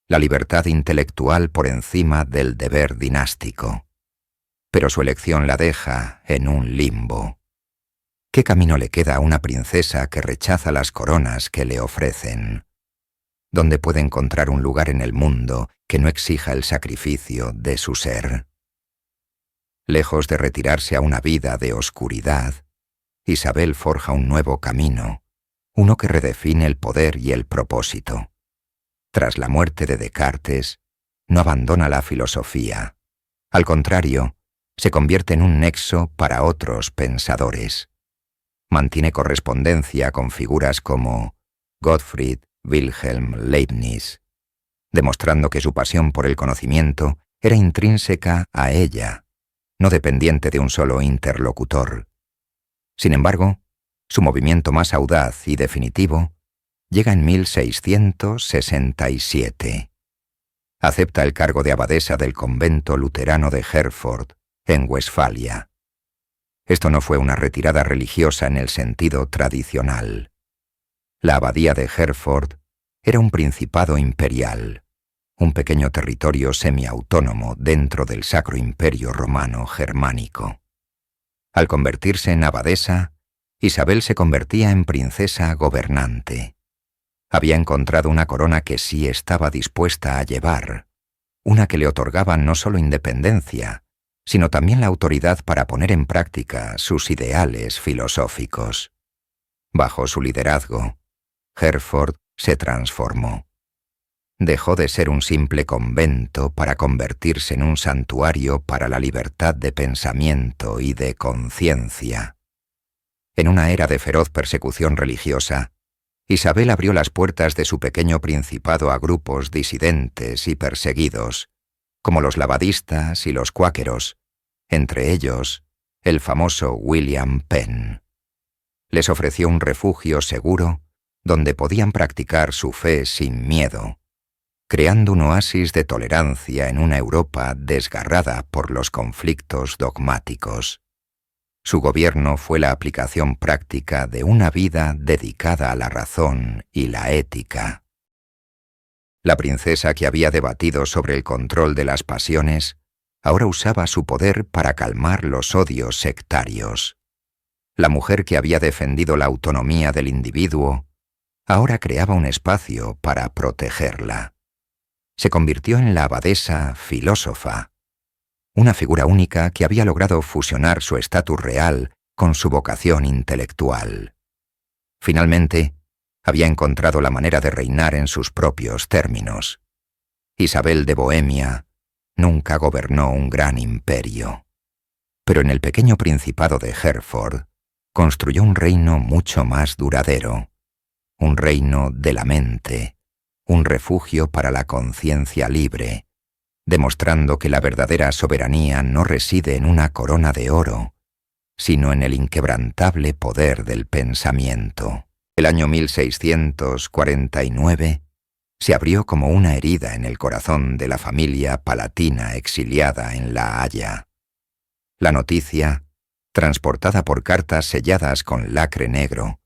la libertad intelectual por encima del deber dinástico. Pero su elección la deja en un limbo. ¿Qué camino le queda a una princesa que rechaza las coronas que le ofrecen? ¿Dónde puede encontrar un lugar en el mundo que no exija el sacrificio de su ser? Lejos de retirarse a una vida de oscuridad, Isabel forja un nuevo camino, uno que redefine el poder y el propósito. Tras la muerte de Descartes, no abandona la filosofía. Al contrario, se convierte en un nexo para otros pensadores. Mantiene correspondencia con figuras como Gottfried Wilhelm Leibniz, demostrando que su pasión por el conocimiento era intrínseca a ella, no dependiente de un solo interlocutor. Sin embargo, su movimiento más audaz y definitivo llega en 1667. Acepta el cargo de abadesa del convento luterano de Herford, en Westfalia. Esto no fue una retirada religiosa en el sentido tradicional. La abadía de Herford era un principado imperial, un pequeño territorio semiautónomo dentro del Sacro Imperio Romano Germánico. Al convertirse en abadesa, Isabel se convertía en princesa gobernante. Había encontrado una corona que sí estaba dispuesta a llevar, una que le otorgaba no solo independencia, sino también la autoridad para poner en práctica sus ideales filosóficos. Bajo su liderazgo, Herford se transformó. Dejó de ser un simple convento para convertirse en un santuario para la libertad de pensamiento y de conciencia. En una era de feroz persecución religiosa, Isabel abrió las puertas de su pequeño principado a grupos disidentes y perseguidos, como los labadistas y los cuáqueros, entre ellos el famoso William Penn. Les ofreció un refugio seguro donde podían practicar su fe sin miedo, creando un oasis de tolerancia en una Europa desgarrada por los conflictos dogmáticos. Su gobierno fue la aplicación práctica de una vida dedicada a la razón y la ética. La princesa que había debatido sobre el control de las pasiones, ahora usaba su poder para calmar los odios sectarios. La mujer que había defendido la autonomía del individuo, ahora creaba un espacio para protegerla. Se convirtió en la abadesa filósofa, una figura única que había logrado fusionar su estatus real con su vocación intelectual. Finalmente, había encontrado la manera de reinar en sus propios términos. Isabel de Bohemia nunca gobernó un gran imperio, pero en el pequeño principado de Hereford construyó un reino mucho más duradero, un reino de la mente, un refugio para la conciencia libre, demostrando que la verdadera soberanía no reside en una corona de oro, sino en el inquebrantable poder del pensamiento. El año 1649 se abrió como una herida en el corazón de la familia palatina exiliada en La Haya. La noticia, transportada por cartas selladas con lacre negro,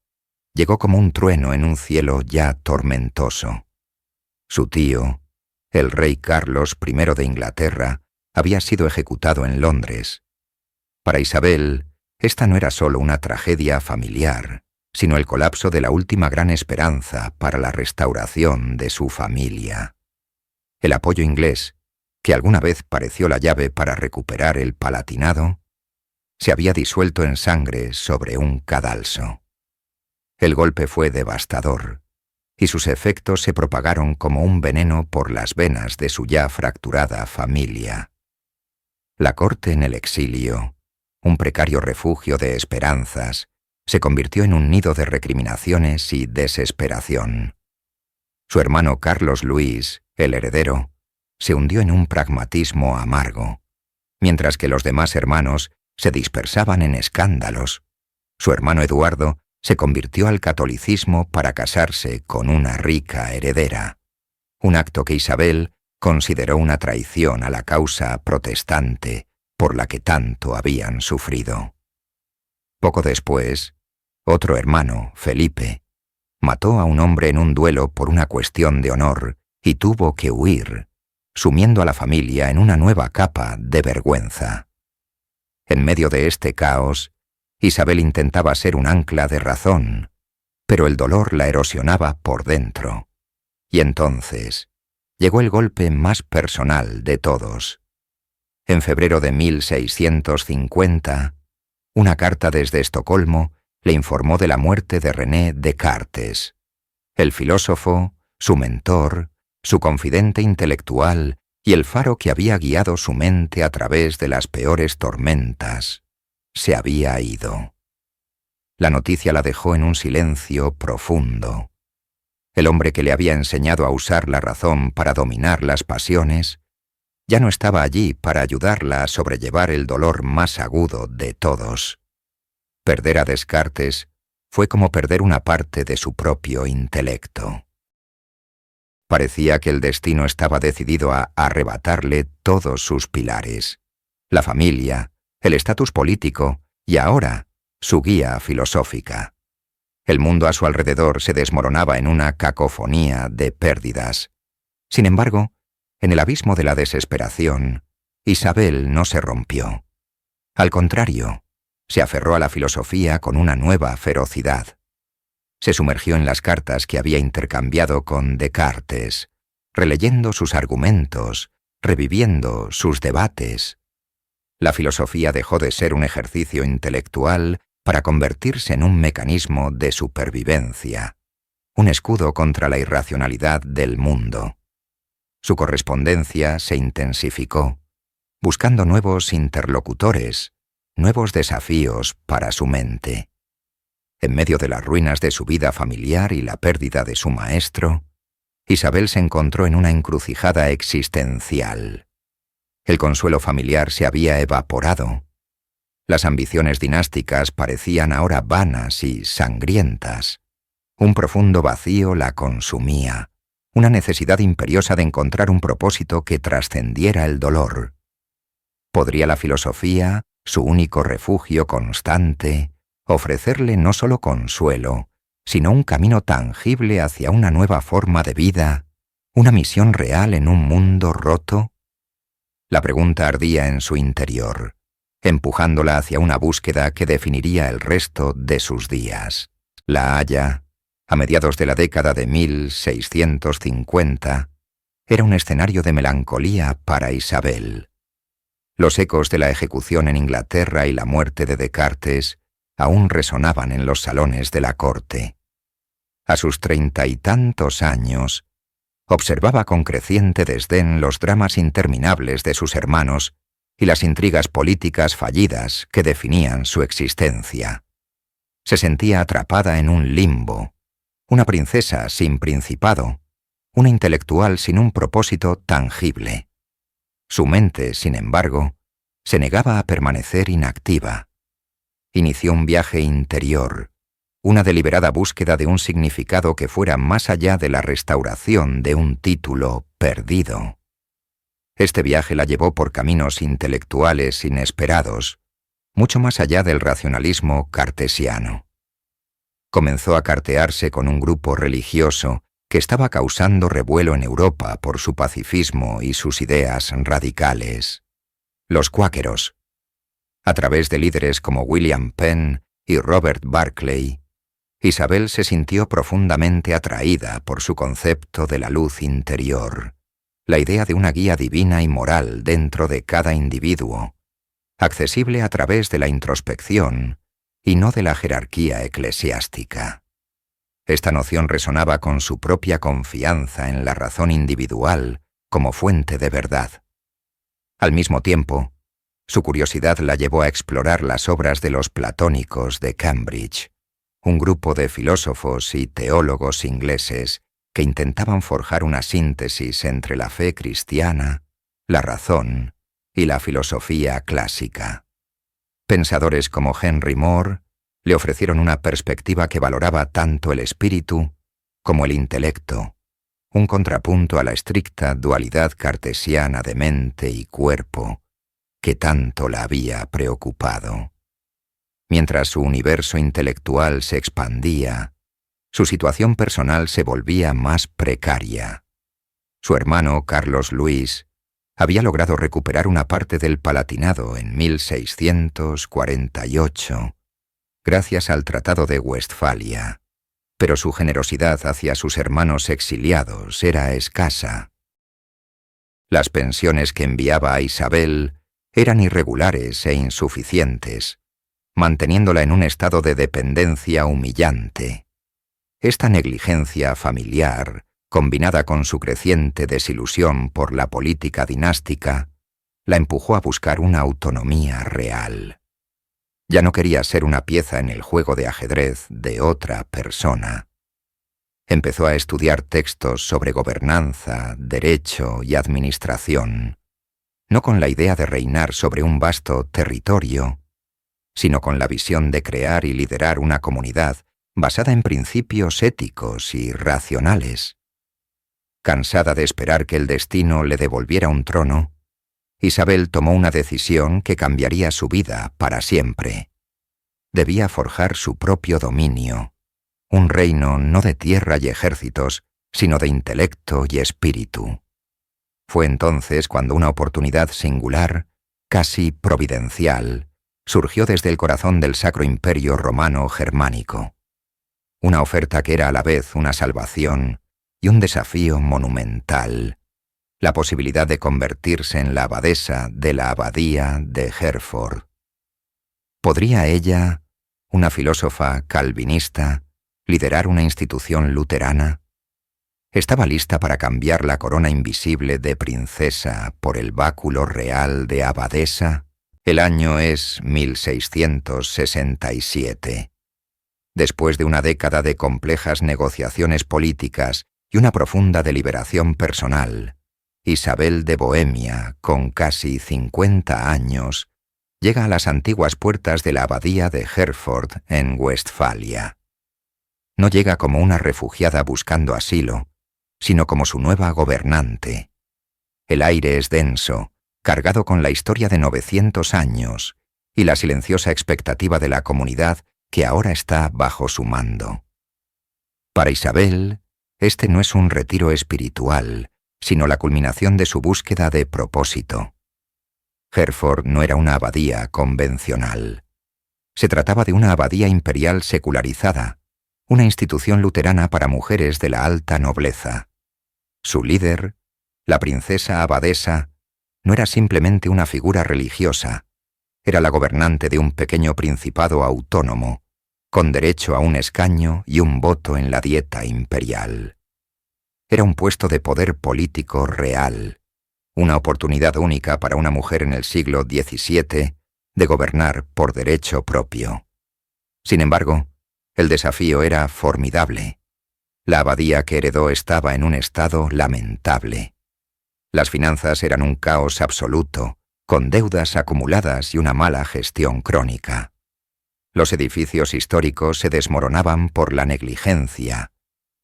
llegó como un trueno en un cielo ya tormentoso. Su tío, el rey Carlos I de Inglaterra, había sido ejecutado en Londres. Para Isabel, esta no era solo una tragedia familiar, sino el colapso de la última gran esperanza para la restauración de su familia. El apoyo inglés, que alguna vez pareció la llave para recuperar el Palatinado, se había disuelto en sangre sobre un cadalso. El golpe fue devastador, y sus efectos se propagaron como un veneno por las venas de su ya fracturada familia. La corte en el exilio, un precario refugio de esperanzas, se convirtió en un nido de recriminaciones y desesperación. Su hermano Carlos Luis, el heredero, se hundió en un pragmatismo amargo, mientras que los demás hermanos se dispersaban en escándalos. Su hermano Eduardo se convirtió al catolicismo para casarse con una rica heredera, un acto que Isabel consideró una traición a la causa protestante por la que tanto habían sufrido. Poco después, otro hermano, Felipe, mató a un hombre en un duelo por una cuestión de honor y tuvo que huir, sumiendo a la familia en una nueva capa de vergüenza. En medio de este caos, Isabel intentaba ser un ancla de razón, pero el dolor la erosionaba por dentro. Y entonces llegó el golpe más personal de todos. En febrero de 1650, una carta desde Estocolmo le informó de la muerte de René Descartes, el filósofo, su mentor, su confidente intelectual y el faro que había guiado su mente a través de las peores tormentas. Se había ido. La noticia la dejó en un silencio profundo. El hombre que le había enseñado a usar la razón para dominar las pasiones ya no estaba allí para ayudarla a sobrellevar el dolor más agudo de todos. Perder a Descartes fue como perder una parte de su propio intelecto. Parecía que el destino estaba decidido a arrebatarle todos sus pilares: la familia, el estatus político y ahora su guía filosófica. El mundo a su alrededor se desmoronaba en una cacofonía de pérdidas. Sin embargo, en el abismo de la desesperación, Isabel no se rompió. Al contrario, se aferró a la filosofía con una nueva ferocidad. Se sumergió en las cartas que había intercambiado con Descartes, releyendo sus argumentos, reviviendo sus debates. La filosofía dejó de ser un ejercicio intelectual para convertirse en un mecanismo de supervivencia, un escudo contra la irracionalidad del mundo. Su correspondencia se intensificó, buscando nuevos interlocutores, nuevos desafíos para su mente. En medio de las ruinas de su vida familiar y la pérdida de su maestro, Isabel se encontró en una encrucijada existencial. El consuelo familiar se había evaporado. Las ambiciones dinásticas parecían ahora vanas y sangrientas. Un profundo vacío la consumía, una necesidad imperiosa de encontrar un propósito que trascendiera el dolor. ¿Podría la filosofía, su único refugio constante, ofrecerle no solo consuelo, sino un camino tangible hacia una nueva forma de vida ¿Una misión real en un mundo roto? La pregunta ardía en su interior, empujándola hacia una búsqueda que definiría el resto de sus días. La Haya, a mediados de la década de 1650, era un escenario de melancolía para Isabel. Los ecos de la ejecución en Inglaterra y la muerte de Descartes aún resonaban en los salones de la corte. A sus 30 y tantos años, observaba con creciente desdén los dramas interminables de sus hermanos y las intrigas políticas fallidas que definían su existencia. Se sentía atrapada en un limbo, una princesa sin principado, una intelectual sin un propósito tangible. Su mente, sin embargo, se negaba a permanecer inactiva. Inició un viaje interior, una deliberada búsqueda de un significado que fuera más allá de la restauración de un título perdido. Este viaje la llevó por caminos intelectuales inesperados, mucho más allá del racionalismo cartesiano. Comenzó a cartearse con un grupo religioso que estaba causando revuelo en Europa por su pacifismo y sus ideas radicales: los cuáqueros. A través de líderes como William Penn y Robert Barclay, Isabel se sintió profundamente atraída por su concepto de la luz interior, la idea de una guía divina y moral dentro de cada individuo, accesible a través de la introspección y no de la jerarquía eclesiástica. Esta noción resonaba con su propia confianza en la razón individual como fuente de verdad. Al mismo tiempo, su curiosidad la llevó a explorar las obras de los platónicos de Cambridge, un grupo de filósofos y teólogos ingleses que intentaban forjar una síntesis entre la fe cristiana, la razón y la filosofía clásica. Pensadores como Henry Moore le ofrecieron una perspectiva que valoraba tanto el espíritu como el intelecto, un contrapunto a la estricta dualidad cartesiana de mente y cuerpo que tanto la había preocupado. Mientras su universo intelectual se expandía, su situación personal se volvía más precaria. Su hermano, Carlos Luis, había logrado recuperar una parte del Palatinado en 1648, gracias al Tratado de Westfalia, pero su generosidad hacia sus hermanos exiliados era escasa. Las pensiones que enviaba a Isabel eran irregulares e insuficientes, manteniéndola en un estado de dependencia humillante. Esta negligencia familiar, combinada con su creciente desilusión por la política dinástica, la empujó a buscar una autonomía real. Ya no quería ser una pieza en el juego de ajedrez de otra persona. Empezó a estudiar textos sobre gobernanza, derecho y administración, no con la idea de reinar sobre un vasto territorio, sino con la visión de crear y liderar una comunidad basada en principios éticos y racionales. Cansada de esperar que el destino le devolviera un trono, Isabel tomó una decisión que cambiaría su vida para siempre. Debía forjar su propio dominio, un reino no de tierra y ejércitos, sino de intelecto y espíritu. Fue entonces cuando una oportunidad singular, casi providencial, surgió desde el corazón del Sacro Imperio Romano Germánico. Una oferta que era a la vez una salvación y un desafío monumental: la posibilidad de convertirse en la abadesa de la abadía de Hereford. ¿Podría ella, una filósofa calvinista, liderar una institución luterana? Estaba lista para cambiar la corona invisible de princesa por el báculo real de abadesa. El año es 1667. Después de una década de complejas negociaciones políticas y una profunda deliberación personal, Isabel de Bohemia, con casi 50 años, llega a las antiguas puertas de la abadía de Hereford en Westfalia. No llega como una refugiada buscando asilo, sino como su nueva gobernante. El aire es denso, cargado con la historia de 900 años y la silenciosa expectativa de la comunidad que ahora está bajo su mando. Para Isabel, Este no es un retiro espiritual, sino la culminación de su búsqueda de propósito. Hereford no era una abadía convencional. Se trataba de una abadía imperial secularizada, una institución luterana para mujeres de la alta nobleza. Su líder, la princesa abadesa, no era simplemente una figura religiosa, era la gobernante de un pequeño principado autónomo, con derecho a un escaño y un voto en la dieta imperial. Era un puesto de poder político real, una oportunidad única para una mujer en el siglo XVII de gobernar por derecho propio. Sin embargo, el desafío era formidable. La abadía que heredó estaba en un estado lamentable. Las finanzas eran un caos absoluto, con deudas acumuladas y una mala gestión crónica. Los edificios históricos se desmoronaban por la negligencia,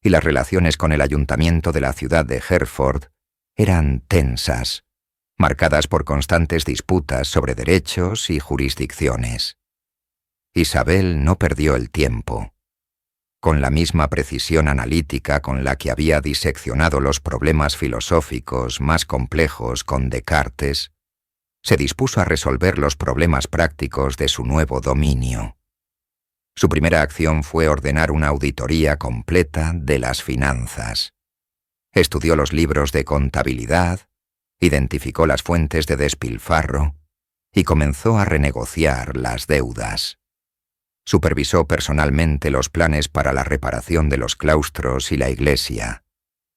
y las relaciones con el ayuntamiento de la ciudad de Hereford eran tensas, marcadas por constantes disputas sobre derechos y jurisdicciones. Isabel no perdió el tiempo. Con la misma precisión analítica con la que había diseccionado los problemas filosóficos más complejos con Descartes, se dispuso a resolver los problemas prácticos de su nuevo dominio. Su primera acción fue ordenar una auditoría completa de las finanzas. Estudió los libros de contabilidad, identificó las fuentes de despilfarro y comenzó a renegociar las deudas. Supervisó personalmente los planes para la reparación de los claustros y la iglesia,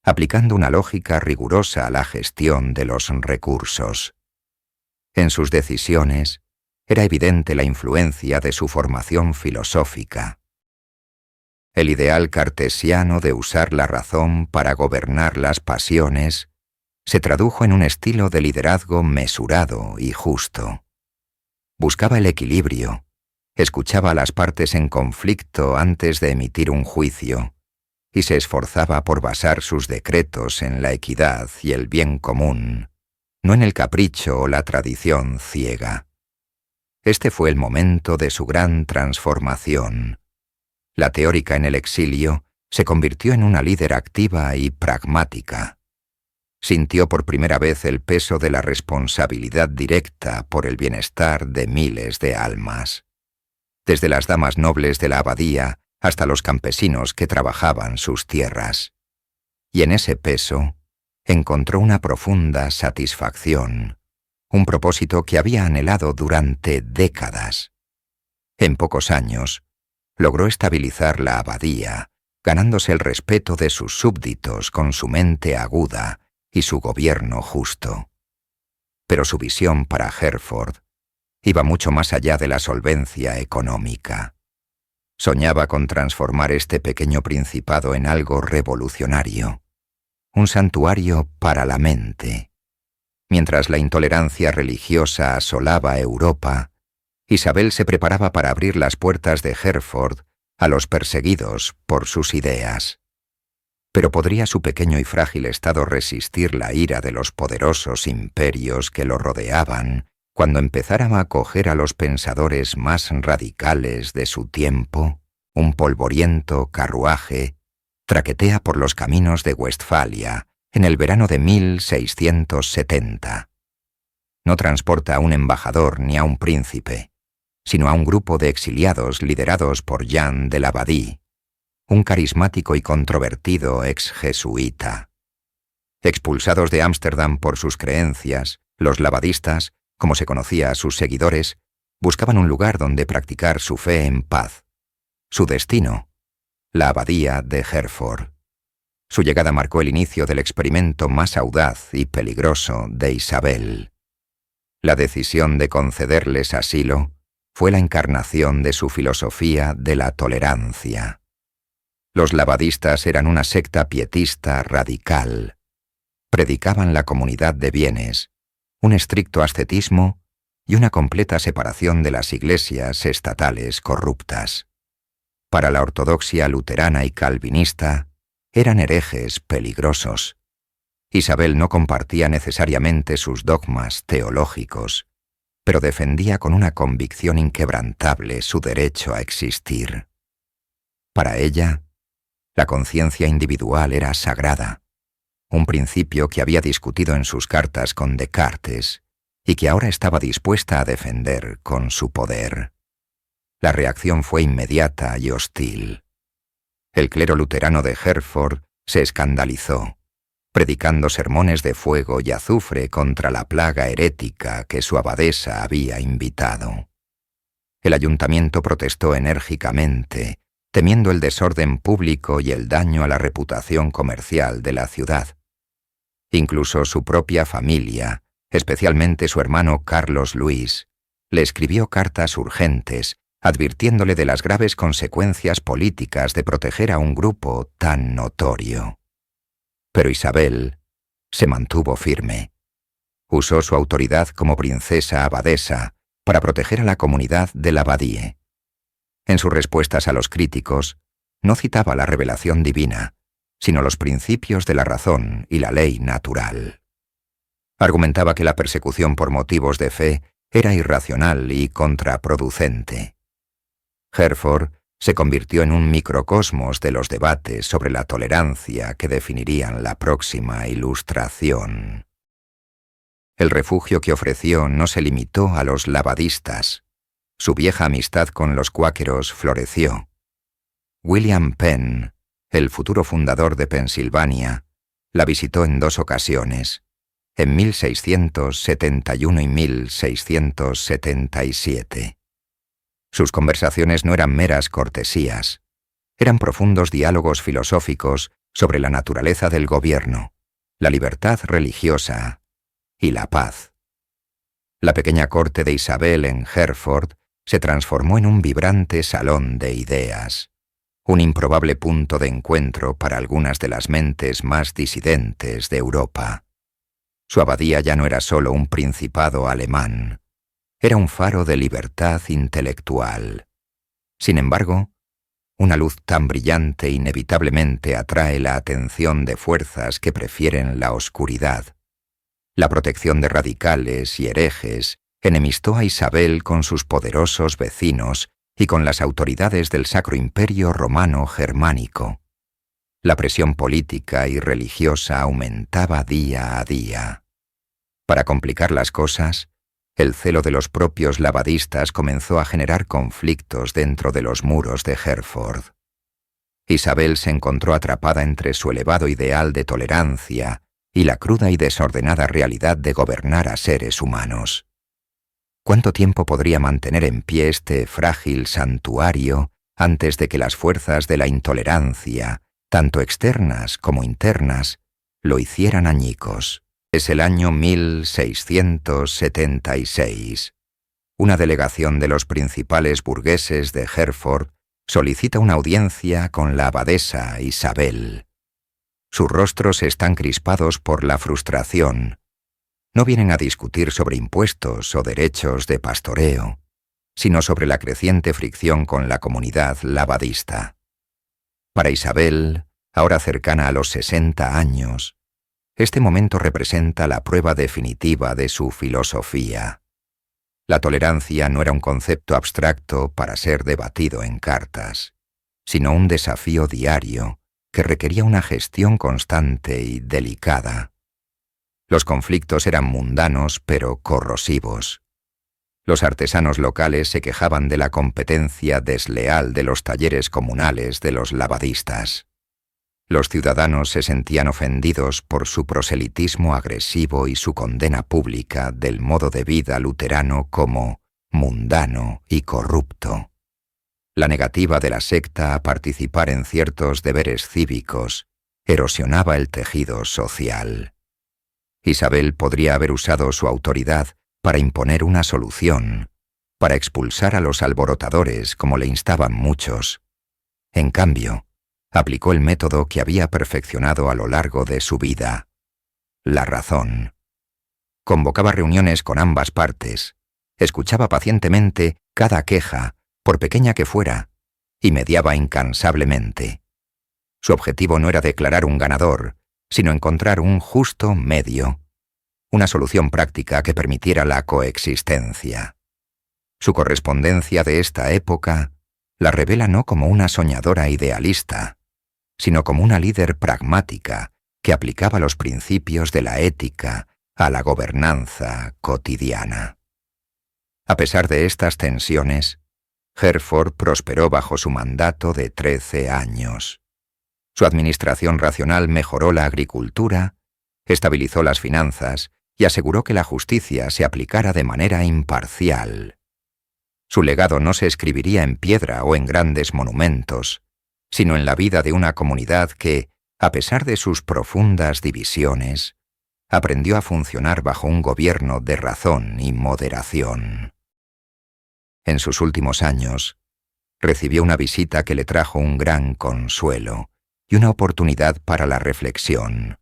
aplicando una lógica rigurosa a la gestión de los recursos. En sus decisiones era evidente la influencia de su formación filosófica. El ideal cartesiano de usar la razón para gobernar las pasiones se tradujo en un estilo de liderazgo mesurado y justo. Buscaba el equilibrio, escuchaba a las partes en conflicto antes de emitir un juicio, y se esforzaba por basar sus decretos en la equidad y el bien común, no en el capricho o la tradición ciega. Este fue el momento de su gran transformación. La teórica en el exilio se convirtió en una líder activa y pragmática. Sintió por primera vez el peso de la responsabilidad directa por el bienestar de miles de almas, desde las damas nobles de la abadía hasta los campesinos que trabajaban sus tierras. Y en ese peso encontró una profunda satisfacción, un propósito que había anhelado durante décadas. En pocos años, logró estabilizar la abadía, ganándose el respeto de sus súbditos con su mente aguda y su gobierno justo. Pero su visión para Hereford iba mucho más allá de la solvencia económica. Soñaba con transformar este pequeño principado en algo revolucionario, un santuario para la mente. Mientras la intolerancia religiosa asolaba Europa, Isabel se preparaba para abrir las puertas de Hereford a los perseguidos por sus ideas. Pero ¿podría su pequeño y frágil estado resistir la ira de los poderosos imperios que lo rodeaban cuando empezaran a acoger a los pensadores más radicales de su tiempo? Un polvoriento carruaje traquetea por los caminos de Westfalia en el verano de 1670. No transporta a un embajador ni a un príncipe, sino a un grupo de exiliados liderados por Jean de Lavadie, un carismático y controvertido ex-jesuita. Expulsados de Ámsterdam por sus creencias, los lavadistas, como se conocía a sus seguidores, buscaban un lugar donde practicar su fe en paz. Su destino, la abadía de Hereford. Su llegada marcó el inicio del experimento más audaz y peligroso de Isabel. La decisión de concederles asilo fue la encarnación de su filosofía de la tolerancia. Los lavadistas eran una secta pietista radical. Predicaban la comunidad de bienes, un estricto ascetismo y una completa separación de las iglesias estatales corruptas. Para la ortodoxia luterana y calvinista, eran herejes peligrosos. Isabel no compartía necesariamente sus dogmas teológicos, pero defendía con una convicción inquebrantable su derecho a existir. Para ella, La conciencia individual era sagrada, un principio que había discutido en sus cartas con Descartes y que ahora estaba dispuesta a defender con su poder. La reacción fue inmediata y hostil. El clero luterano de Herford se escandalizó, predicando sermones de fuego y azufre contra la plaga herética que su abadesa había invitado. El ayuntamiento protestó enérgicamente, temiendo el desorden público y el daño a la reputación comercial de la ciudad. Incluso su propia familia, especialmente su hermano Carlos Luis, le escribió cartas urgentes, advirtiéndole de las graves consecuencias políticas de proteger a un grupo tan notorio. Pero Isabel se mantuvo firme. Usó su autoridad como princesa abadesa para proteger a la comunidad de la abadía. En sus respuestas a los críticos, no citaba la revelación divina, sino los principios de la razón y la ley natural. Argumentaba que la persecución por motivos de fe era irracional y contraproducente. Herford se convirtió en un microcosmos de los debates sobre la tolerancia que definirían la próxima Ilustración. El refugio que ofreció no se limitó a los labadistas. Su vieja amistad con los cuáqueros floreció. William Penn, el futuro fundador de Pensilvania, la visitó en 2 ocasiones, en 1671 y 1677. Sus conversaciones no eran meras cortesías, eran profundos diálogos filosóficos sobre la naturaleza del gobierno, la libertad religiosa y la paz. La pequeña corte de Isabel en Herford se transformó en un vibrante salón de ideas, un improbable punto de encuentro para algunas de las mentes más disidentes de Europa. Su abadía ya no era solo un principado alemán, era un faro de libertad intelectual. Sin embargo, una luz tan brillante inevitablemente atrae la atención de fuerzas que prefieren la oscuridad. La protección de radicales y herejes enemistó a Isabel con sus poderosos vecinos y con las autoridades del Sacro Imperio Romano Germánico. La presión política y religiosa aumentaba día a día. Para complicar las cosas, el celo de los propios labadistas comenzó a generar conflictos dentro de los muros de Herford. Isabel se encontró atrapada entre su elevado ideal de tolerancia y la cruda y desordenada realidad de gobernar a seres humanos. ¿Cuánto tiempo podría mantener en pie este frágil santuario antes de que las fuerzas de la intolerancia, tanto externas como internas, lo hicieran añicos? Es el año 1676. Una delegación de los principales burgueses de Herford solicita una audiencia con la abadesa Isabel. Sus rostros están crispados por la frustración. No vienen a discutir sobre impuestos o derechos de pastoreo, sino sobre la creciente fricción con la comunidad labadista. Para Isabel, ahora cercana a los 60 años, este momento representa la prueba definitiva de su filosofía. La tolerancia no era un concepto abstracto para ser debatido en cartas, sino un desafío diario que requería una gestión constante y delicada. Los conflictos eran mundanos pero corrosivos. Los artesanos locales se quejaban de la competencia desleal de los talleres comunales de los labadistas. Los ciudadanos se sentían ofendidos por su proselitismo agresivo y su condena pública del modo de vida luterano como mundano y corrupto. La negativa de la secta a participar en ciertos deberes cívicos erosionaba el tejido social. Isabel podría haber usado su autoridad para imponer una solución, para expulsar a los alborotadores como le instaban muchos. En cambio, aplicó el método que había perfeccionado a lo largo de su vida, la razón. Convocaba reuniones con ambas partes, escuchaba pacientemente cada queja, por pequeña que fuera, y mediaba incansablemente. Su objetivo no era declarar un ganador, sino encontrar un justo medio, una solución práctica que permitiera la coexistencia. Su correspondencia de esta época la revela no como una soñadora idealista, sino como una líder pragmática que aplicaba los principios de la ética a la gobernanza cotidiana. A pesar de estas tensiones, Hereford prosperó bajo su mandato de 13 años. Su administración racional mejoró la agricultura, estabilizó las finanzas y aseguró que la justicia se aplicara de manera imparcial. Su legado no se escribiría en piedra o en grandes monumentos, sino en la vida de una comunidad que, a pesar de sus profundas divisiones, aprendió a funcionar bajo un gobierno de razón y moderación. En sus últimos años, recibió una visita que le trajo un gran consuelo y una oportunidad para la reflexión.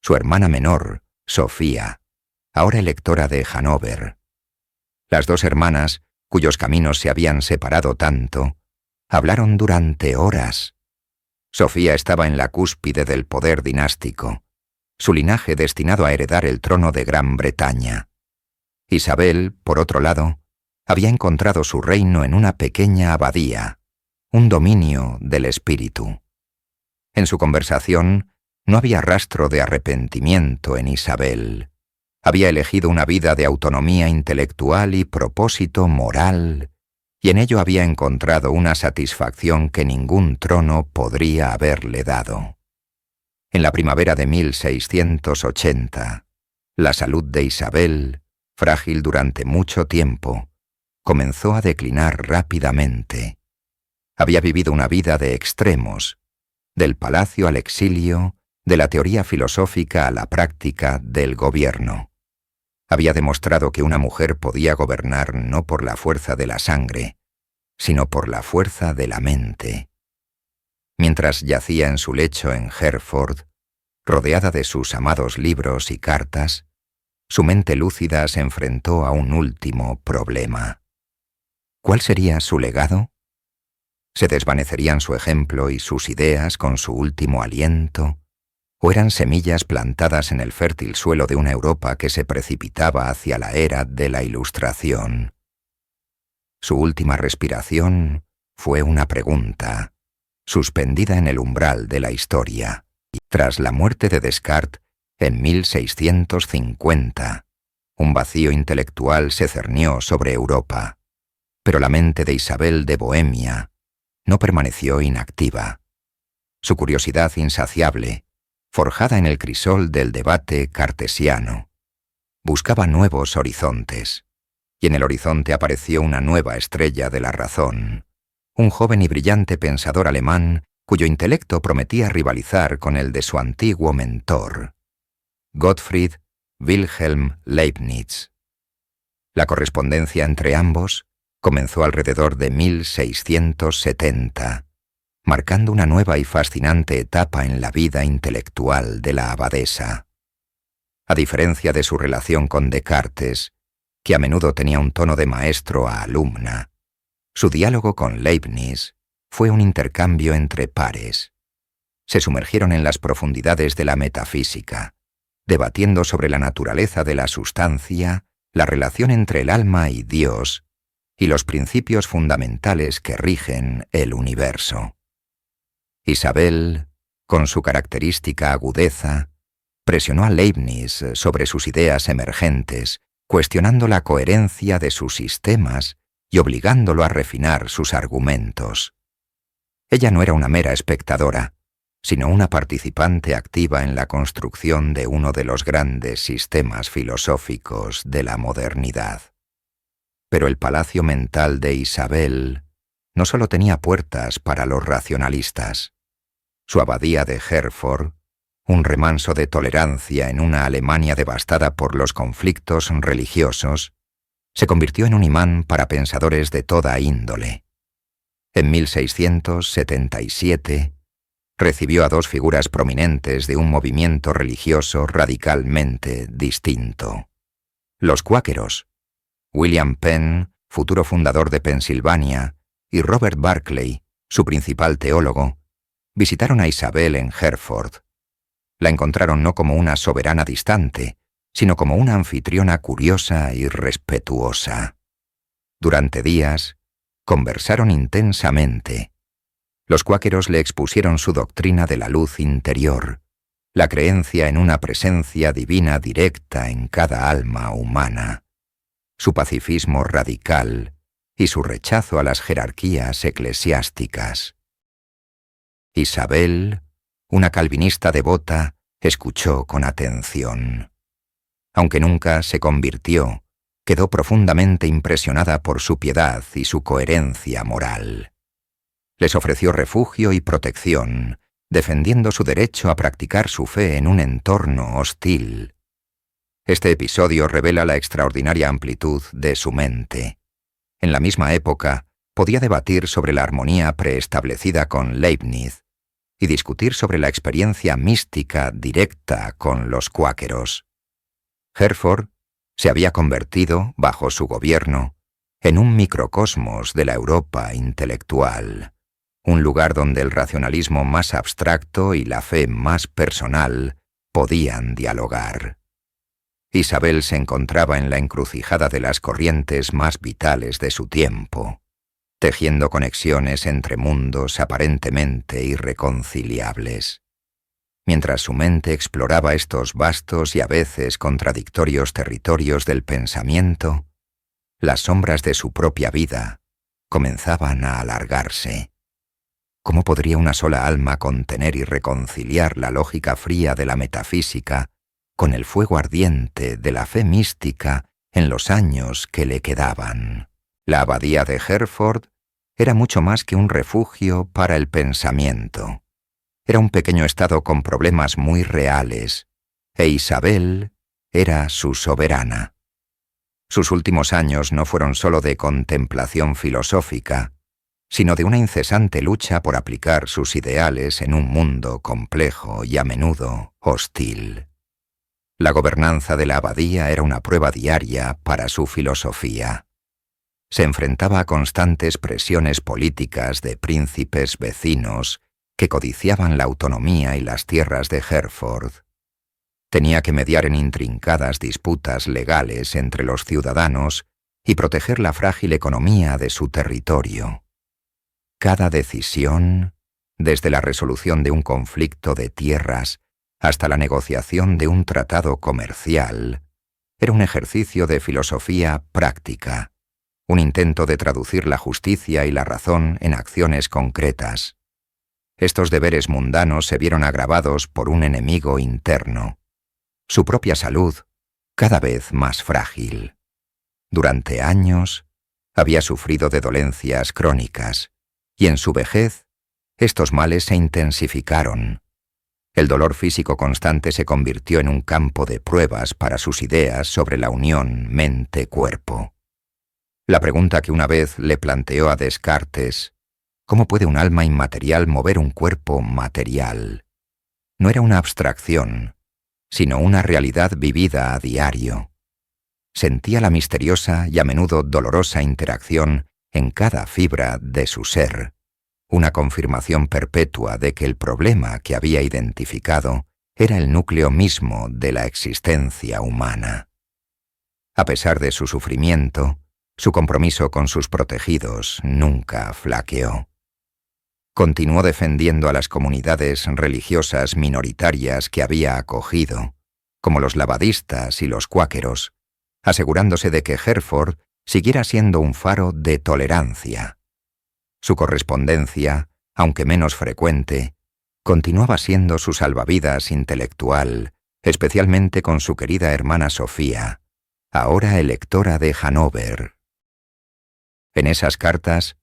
Su hermana menor, Sofía, ahora electora de Hannover. Las dos hermanas, cuyos caminos se habían separado tanto, hablaron durante horas. Sofía estaba en la cúspide del poder dinástico, su linaje destinado a heredar el trono de Gran Bretaña. Isabel, por otro lado, había encontrado su reino en una pequeña abadía, un dominio del espíritu. En su conversación no había rastro de arrepentimiento en Isabel. Había elegido una vida de autonomía intelectual y propósito moral, y en ello había encontrado una satisfacción que ningún trono podría haberle dado. En la primavera de 1680, la salud de Isabel, frágil durante mucho tiempo, comenzó a declinar rápidamente. Había vivido una vida de extremos, del palacio al exilio, de la teoría filosófica a la práctica del gobierno. Había demostrado que una mujer podía gobernar no por la fuerza de la sangre, sino por la fuerza de la mente. Mientras yacía en su lecho en Hereford, rodeada de sus amados libros y cartas, su mente lúcida se enfrentó a un último problema. ¿Cuál sería su legado? ¿Se desvanecerían su ejemplo y sus ideas con su último aliento? ¿O eran semillas plantadas en el fértil suelo de una Europa que se precipitaba hacia la era de la Ilustración? Su última respiración fue una pregunta, suspendida en el umbral de la historia. Tras la muerte de Descartes, en 1650, un vacío intelectual se cernió sobre Europa, pero la mente de Isabel de Bohemia no permaneció inactiva. Su curiosidad insaciable, forjada en el crisol del debate cartesiano, buscaba nuevos horizontes, y en el horizonte apareció una nueva estrella de la razón, un joven y brillante pensador alemán cuyo intelecto prometía rivalizar con el de su antiguo mentor, Gottfried Wilhelm Leibniz. La correspondencia entre ambos comenzó alrededor de 1670, marcando una nueva y fascinante etapa en la vida intelectual de la abadesa. A diferencia de su relación con Descartes, que a menudo tenía un tono de maestro a alumna, su diálogo con Leibniz fue un intercambio entre pares. Se sumergieron en las profundidades de la metafísica, debatiendo sobre la naturaleza de la sustancia, la relación entre el alma y Dios, y los principios fundamentales que rigen el universo. Isabel, con su característica agudeza, presionó a Leibniz sobre sus ideas emergentes, cuestionando la coherencia de sus sistemas y obligándolo a refinar sus argumentos. Ella no era una mera espectadora, sino una participante activa en la construcción de uno de los grandes sistemas filosóficos de la modernidad. Pero el palacio mental de Isabel no solo tenía puertas para los racionalistas. Su abadía de Hereford, un remanso de tolerancia en una Alemania devastada por los conflictos religiosos, se convirtió en un imán para pensadores de toda índole. En 1677, recibió a dos figuras prominentes de un movimiento religioso radicalmente distinto. Los cuáqueros, William Penn, futuro fundador de Pensilvania, y Robert Barclay, su principal teólogo, visitaron a Isabel en Hereford. La encontraron no como una soberana distante, sino como una anfitriona curiosa y respetuosa. Durante días, conversaron intensamente. Los cuáqueros le expusieron su doctrina de la luz interior, la creencia en una presencia divina directa en cada alma humana, su pacifismo radical y su rechazo a las jerarquías eclesiásticas. Isabel, una calvinista devota, escuchó con atención. Aunque nunca se convirtió, quedó profundamente impresionada por su piedad y su coherencia moral. Les ofreció refugio y protección, defendiendo su derecho a practicar su fe en un entorno hostil. Este episodio revela la extraordinaria amplitud de su mente. En la misma época, podía debatir sobre la armonía preestablecida con Leibniz y discutir sobre la experiencia mística directa con los cuáqueros. Herford se había convertido, bajo su gobierno, en un microcosmos de la Europa intelectual, un lugar donde el racionalismo más abstracto y la fe más personal podían dialogar. Isabel se encontraba en la encrucijada de las corrientes más vitales de su tiempo, tejiendo conexiones entre mundos aparentemente irreconciliables. Mientras su mente exploraba estos vastos y a veces contradictorios territorios del pensamiento, las sombras de su propia vida comenzaban a alargarse. ¿Cómo podría una sola alma contener y reconciliar la lógica fría de la metafísica con el fuego ardiente de la fe mística en los años que le quedaban? La abadía de Herford era mucho más que un refugio para el pensamiento. Era un pequeño estado con problemas muy reales, e Isabel era su soberana. Sus últimos años no fueron sólo de contemplación filosófica, sino de una incesante lucha por aplicar sus ideales en un mundo complejo y a menudo hostil. La gobernanza de la abadía era una prueba diaria para su filosofía. Se enfrentaba a constantes presiones políticas de príncipes vecinos que codiciaban la autonomía y las tierras de Herford. Tenía que mediar en intrincadas disputas legales entre los ciudadanos y proteger la frágil economía de su territorio. Cada decisión, desde la resolución de un conflicto de tierras hasta la negociación de un tratado comercial, era un ejercicio de filosofía práctica, un intento de traducir la justicia y la razón en acciones concretas. Estos deberes mundanos se vieron agravados por un enemigo interno, su propia salud, cada vez más frágil. Durante años, había sufrido de dolencias crónicas, y en su vejez, estos males se intensificaron. El dolor físico constante se convirtió en un campo de pruebas para sus ideas sobre la unión mente-cuerpo. La pregunta que una vez le planteó a Descartes, ¿cómo puede un alma inmaterial mover un cuerpo material?, no era una abstracción, sino una realidad vivida a diario. Sentía la misteriosa y a menudo dolorosa interacción en cada fibra de su ser, una confirmación perpetua de que el problema que había identificado era el núcleo mismo de la existencia humana. A pesar de su sufrimiento, su compromiso con sus protegidos nunca flaqueó. Continuó defendiendo a las comunidades religiosas minoritarias que había acogido, como los labadistas y los cuáqueros, asegurándose de que Herford siguiera siendo un faro de tolerancia. Su correspondencia, aunque menos frecuente, continuaba siendo su salvavidas intelectual, especialmente con su querida hermana Sofía, ahora electora de Hannover. En esas cartas,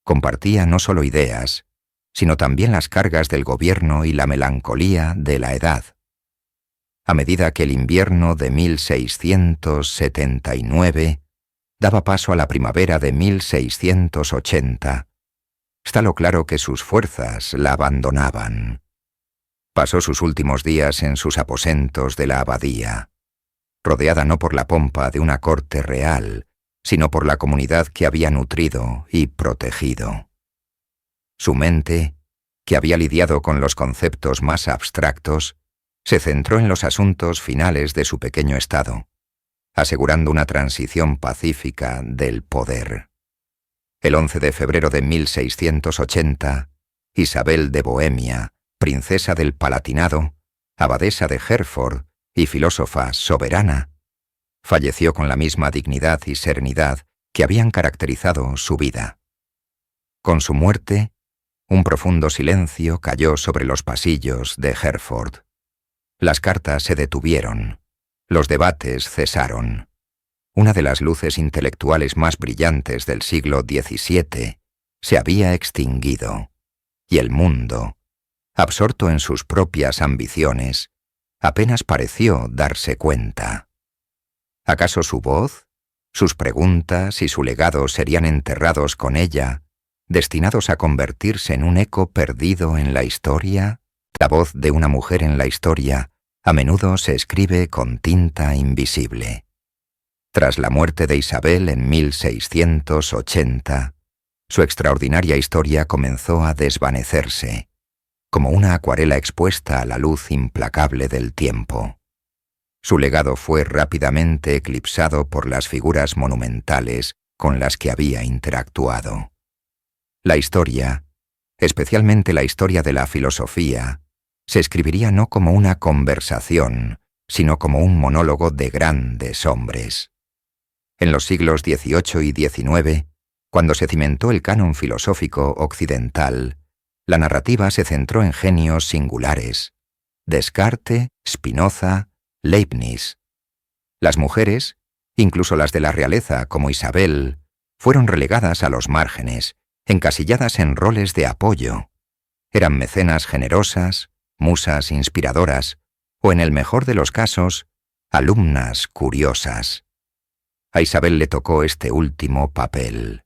compartía no solo ideas, sino también las cargas del gobierno y la melancolía de la edad. A medida que el invierno de 1679 daba paso a la primavera de 1680, está lo claro que sus fuerzas la abandonaban. Pasó sus últimos días en sus aposentos de la abadía, rodeada no por la pompa de una corte real, sino por la comunidad que había nutrido y protegido. Su mente, que había lidiado con los conceptos más abstractos, se centró en los asuntos finales de su pequeño estado, asegurando una transición pacífica del poder. El 11 de febrero de 1680, Isabel de Bohemia, princesa del Palatinado, abadesa de Herford y filósofa soberana, falleció con la misma dignidad y serenidad que habían caracterizado su vida. Con su muerte, un profundo silencio cayó sobre los pasillos de Herford. Las cartas se detuvieron, los debates cesaron. Una de las luces intelectuales más brillantes del siglo XVII se había extinguido, y el mundo, absorto en sus propias ambiciones, apenas pareció darse cuenta. ¿Acaso su voz, sus preguntas y su legado serían enterrados con ella, destinados a convertirse en un eco perdido en la historia? La voz de una mujer en la historia a menudo se escribe con tinta invisible. Tras la muerte de Isabel en 1680, su extraordinaria historia comenzó a desvanecerse, como una acuarela expuesta a la luz implacable del tiempo. Su legado fue rápidamente eclipsado por las figuras monumentales con las que había interactuado. La historia, especialmente la historia de la filosofía, se escribiría no como una conversación, sino como un monólogo de grandes hombres. En los siglos XVIII y XIX, cuando se cimentó el canon filosófico occidental, la narrativa se centró en genios singulares: Descartes, Spinoza, Leibniz. Las mujeres, incluso las de la realeza como Isabel, fueron relegadas a los márgenes, encasilladas en roles de apoyo. Eran mecenas generosas, musas inspiradoras, o en el mejor de los casos, alumnas curiosas. A Isabel le tocó este último papel.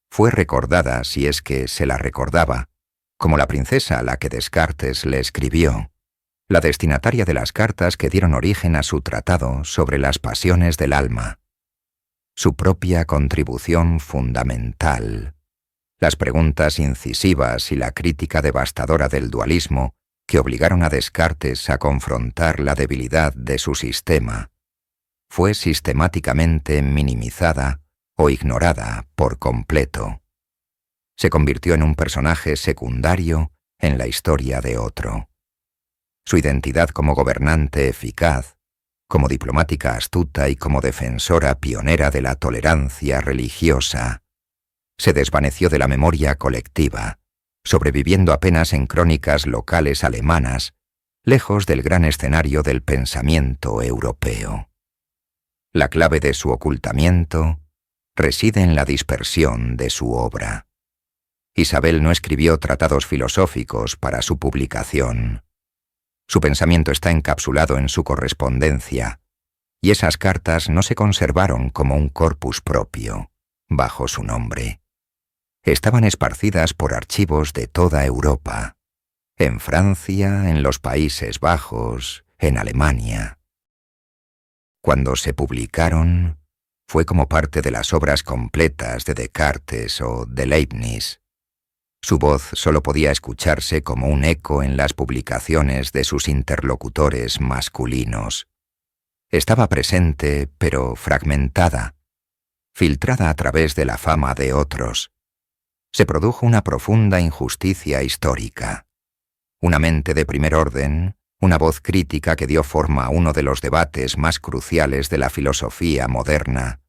Fue recordada, si es que se la recordaba, como la princesa a la que Descartes le escribió, la destinataria de las cartas que dieron origen a su tratado sobre las pasiones del alma. Su propia contribución fundamental, las preguntas incisivas y la crítica devastadora del dualismo que obligaron a Descartes a confrontar la debilidad de su sistema, fue sistemáticamente minimizada o ignorada por completo. Se convirtió en un personaje secundario en la historia de otro. Su identidad como gobernante eficaz, como diplomática astuta y como defensora pionera de la tolerancia religiosa, se desvaneció de la memoria colectiva, sobreviviendo apenas en crónicas locales alemanas, lejos del gran escenario del pensamiento europeo. La clave de su ocultamiento reside en la dispersión de su obra. Isabel no escribió tratados filosóficos para su publicación. Su pensamiento está encapsulado en su correspondencia, y esas cartas no se conservaron como un corpus propio, bajo su nombre. Estaban esparcidas por archivos de toda Europa, en Francia, en los Países Bajos, en Alemania. Cuando se publicaron, fue como parte de las obras completas de Descartes o de Leibniz. Su voz solo podía escucharse como un eco en las publicaciones de sus interlocutores masculinos. Estaba presente, pero fragmentada, filtrada a través de la fama de otros. Se produjo una profunda injusticia histórica. Una mente de primer orden, una voz crítica que dio forma a uno de los debates más cruciales de la filosofía moderna,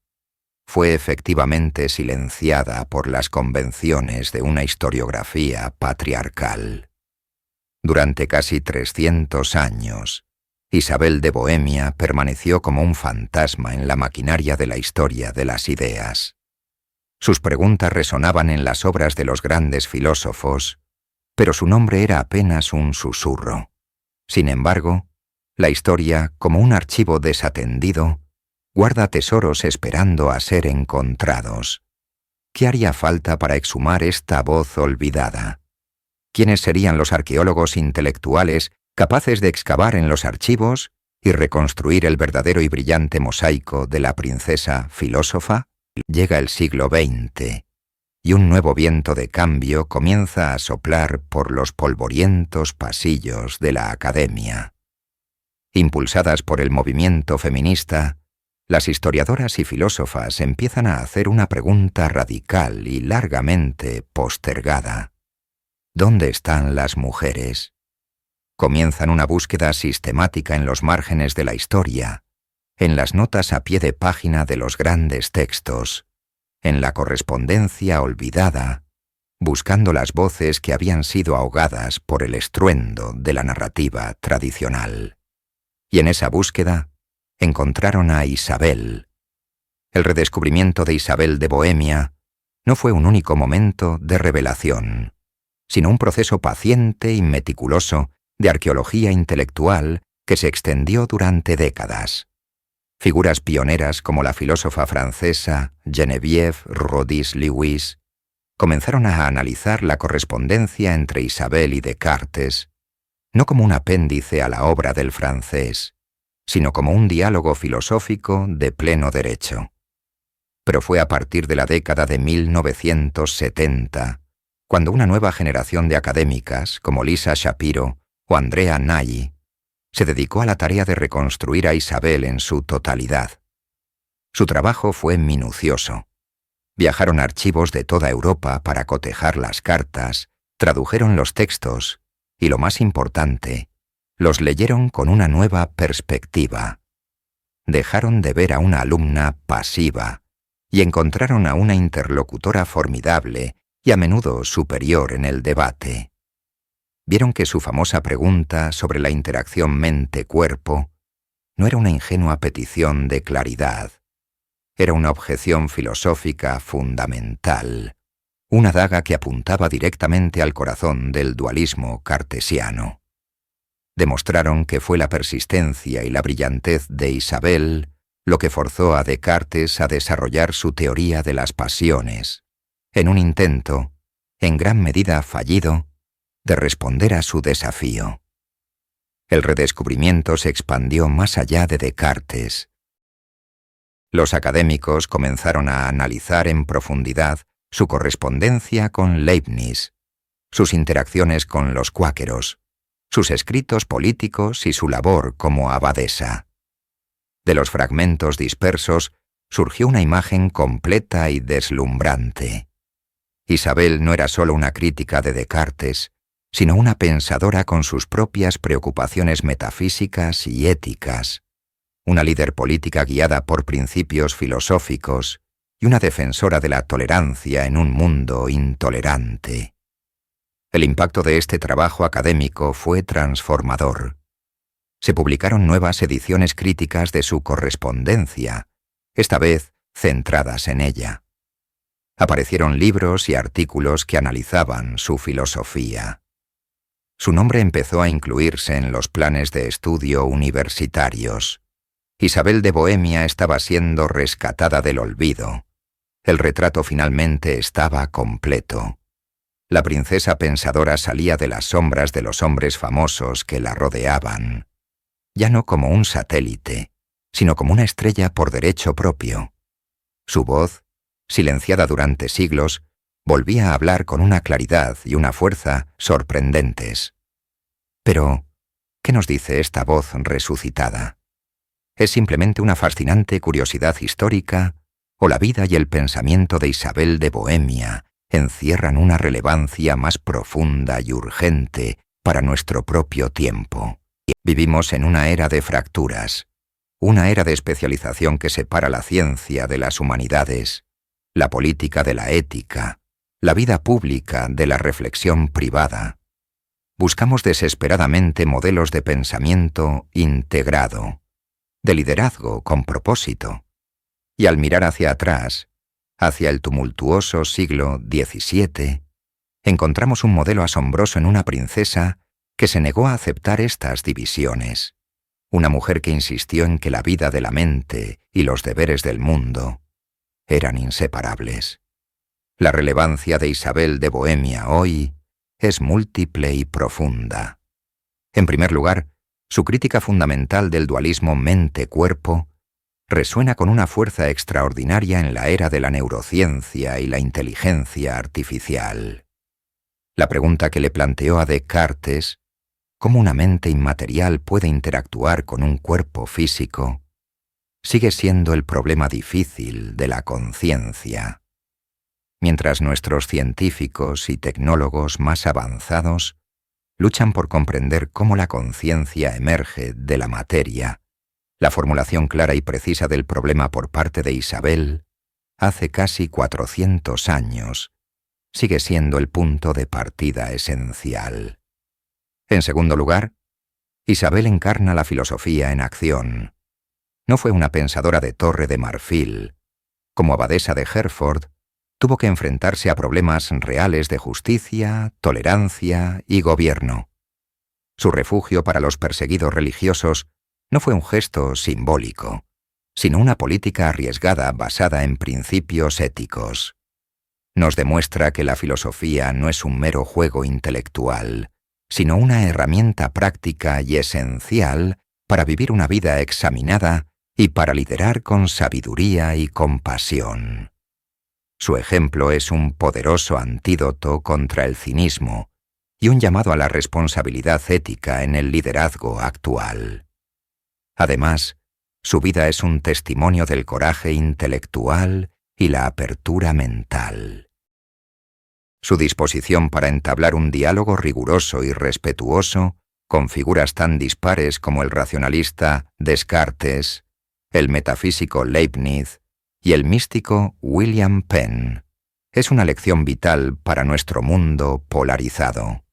fue efectivamente silenciada por las convenciones de una historiografía patriarcal. Durante casi 300 años, Isabel de Bohemia permaneció como un fantasma en la maquinaria de la historia de las ideas. Sus preguntas resonaban en las obras de los grandes filósofos, pero su nombre era apenas un susurro. Sin embargo, la historia, como un archivo desatendido, guarda tesoros esperando a ser encontrados. ¿Qué haría falta para exhumar esta voz olvidada? ¿Quiénes serían los arqueólogos intelectuales capaces de excavar en los archivos y reconstruir el verdadero y brillante mosaico de la princesa filósofa? Llega el siglo XX, y un nuevo viento de cambio comienza a soplar por los polvorientos pasillos de la academia. Impulsadas por el movimiento feminista, las historiadoras y filósofas empiezan a hacer una pregunta radical y largamente postergada. ¿Dónde están las mujeres? Comienzan una búsqueda sistemática en los márgenes de la historia, en las notas a pie de página de los grandes textos, en la correspondencia olvidada, buscando las voces que habían sido ahogadas por el estruendo de la narrativa tradicional. Y en esa búsqueda encontraron a Isabel. El redescubrimiento de Isabel de Bohemia no fue un único momento de revelación, sino un proceso paciente y meticuloso de arqueología intelectual que se extendió durante décadas. Figuras pioneras como la filósofa francesa Geneviève Rodin-Lewis comenzaron a analizar la correspondencia entre Isabel y Descartes, no como un apéndice a la obra del francés, sino como un diálogo filosófico de pleno derecho. Pero fue a partir de la década de 1970, cuando una nueva generación de académicas, como Lisa Shapiro o Andrea Nagy, se dedicó a la tarea de reconstruir a Isabel en su totalidad. Su trabajo fue minucioso. Viajaron a archivos de toda Europa para cotejar las cartas, tradujeron los textos y, lo más importante, los leyeron con una nueva perspectiva. Dejaron de ver a una alumna pasiva y encontraron a una interlocutora formidable y a menudo superior en el debate. Vieron que su famosa pregunta sobre la interacción mente-cuerpo no era una ingenua petición de claridad, era una objeción filosófica fundamental, una daga que apuntaba directamente al corazón del dualismo cartesiano. Demostraron que fue la persistencia y la brillantez de Isabel lo que forzó a Descartes a desarrollar su teoría de las pasiones, en un intento, en gran medida fallido, de responder a su desafío. El redescubrimiento se expandió más allá de Descartes. Los académicos comenzaron a analizar en profundidad su correspondencia con Leibniz, sus interacciones con los cuáqueros, sus escritos políticos y su labor como abadesa. De los fragmentos dispersos surgió una imagen completa y deslumbrante. Isabel no era solo una crítica de Descartes, sino una pensadora con sus propias preocupaciones metafísicas y éticas, una líder política guiada por principios filosóficos y una defensora de la tolerancia en un mundo intolerante. El impacto de este trabajo académico fue transformador. Se publicaron nuevas ediciones críticas de su correspondencia, esta vez centradas en ella. Aparecieron libros y artículos que analizaban su filosofía. Su nombre empezó a incluirse en los planes de estudio universitarios. Isabel de Bohemia estaba siendo rescatada del olvido. El retrato finalmente estaba completo. La princesa pensadora salía de las sombras de los hombres famosos que la rodeaban, ya no como un satélite, sino como una estrella por derecho propio. Su voz, silenciada durante siglos, volvía a hablar con una claridad y una fuerza sorprendentes. Pero, ¿qué nos dice esta voz resucitada? ¿Es simplemente una fascinante curiosidad histórica o la vida y el pensamiento de Isabel de Bohemia encierran una relevancia más profunda y urgente para nuestro propio tiempo? Vivimos en una era de fracturas, una era de especialización que separa la ciencia de las humanidades, la política de la ética, la vida pública de la reflexión privada. Buscamos desesperadamente modelos de pensamiento integrado, de liderazgo con propósito. Y al mirar hacia atrás, hacia el tumultuoso siglo XVII, encontramos un modelo asombroso en una princesa que se negó a aceptar estas divisiones, una mujer que insistió en que la vida de la mente y los deberes del mundo eran inseparables. La relevancia de Isabel de Bohemia hoy es múltiple y profunda. En primer lugar, su crítica fundamental del dualismo mente-cuerpo resuena con una fuerza extraordinaria en la era de la neurociencia y la inteligencia artificial. La pregunta que le planteó a Descartes, ¿cómo una mente inmaterial puede interactuar con un cuerpo físico?, sigue siendo el problema difícil de la conciencia. mientras nuestros científicos y tecnólogos más avanzados luchan por comprender cómo la conciencia emerge de la materia. La formulación clara y precisa del problema por parte de Isabel, hace casi 400 años, sigue siendo el punto de partida esencial. En segundo lugar, Isabel encarna la filosofía en acción. No fue una pensadora de Torre de Marfil. Como abadesa de Hereford, tuvo que enfrentarse a problemas reales de justicia, tolerancia y gobierno. Su refugio para los perseguidos religiosos no fue un gesto simbólico, sino una política arriesgada basada en principios éticos. Nos demuestra que la filosofía no es un mero juego intelectual, sino una herramienta práctica y esencial para vivir una vida examinada y para liderar con sabiduría y compasión. Su ejemplo es un poderoso antídoto contra el cinismo y un llamado a la responsabilidad ética en el liderazgo actual. Además, su vida es un testimonio del coraje intelectual y la apertura mental. Su disposición para entablar un diálogo riguroso y respetuoso con figuras tan dispares como el racionalista Descartes, el metafísico Leibniz y el místico William Penn, es una lección vital para nuestro mundo polarizado.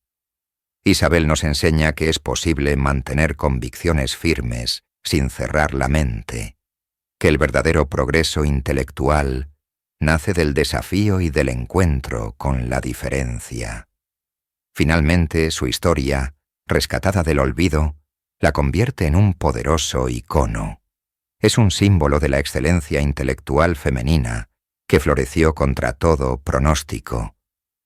Isabel nos enseña que es posible mantener convicciones firmes sin cerrar la mente, que el verdadero progreso intelectual nace del desafío y del encuentro con la diferencia. Finalmente, su historia, rescatada del olvido, la convierte en un poderoso icono. Es un símbolo de la excelencia intelectual femenina que floreció contra todo pronóstico,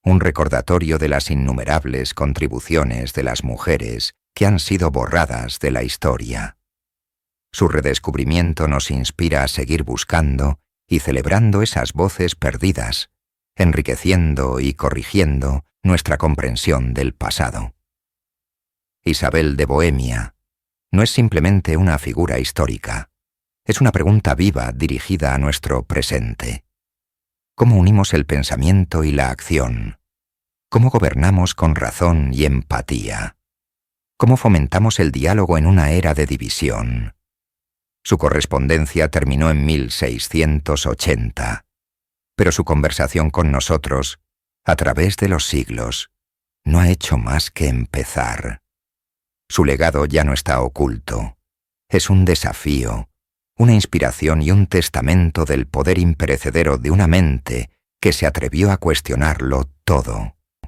un recordatorio de las innumerables contribuciones de las mujeres que han sido borradas de la historia. Su redescubrimiento nos inspira a seguir buscando y celebrando esas voces perdidas, enriqueciendo y corrigiendo nuestra comprensión del pasado. Isabel de Bohemia no es simplemente una figura histórica, es una pregunta viva dirigida a nuestro presente. ¿Cómo unimos el pensamiento y la acción? ¿Cómo gobernamos con razón y empatía? ¿Cómo fomentamos el diálogo en una era de división? Su correspondencia terminó en 1680, pero su conversación con nosotros, a través de los siglos, no ha hecho más que empezar. Su legado ya no está oculto. Es un desafío, una inspiración y un testamento del poder imperecedero de una mente que se atrevió a cuestionarlo todo.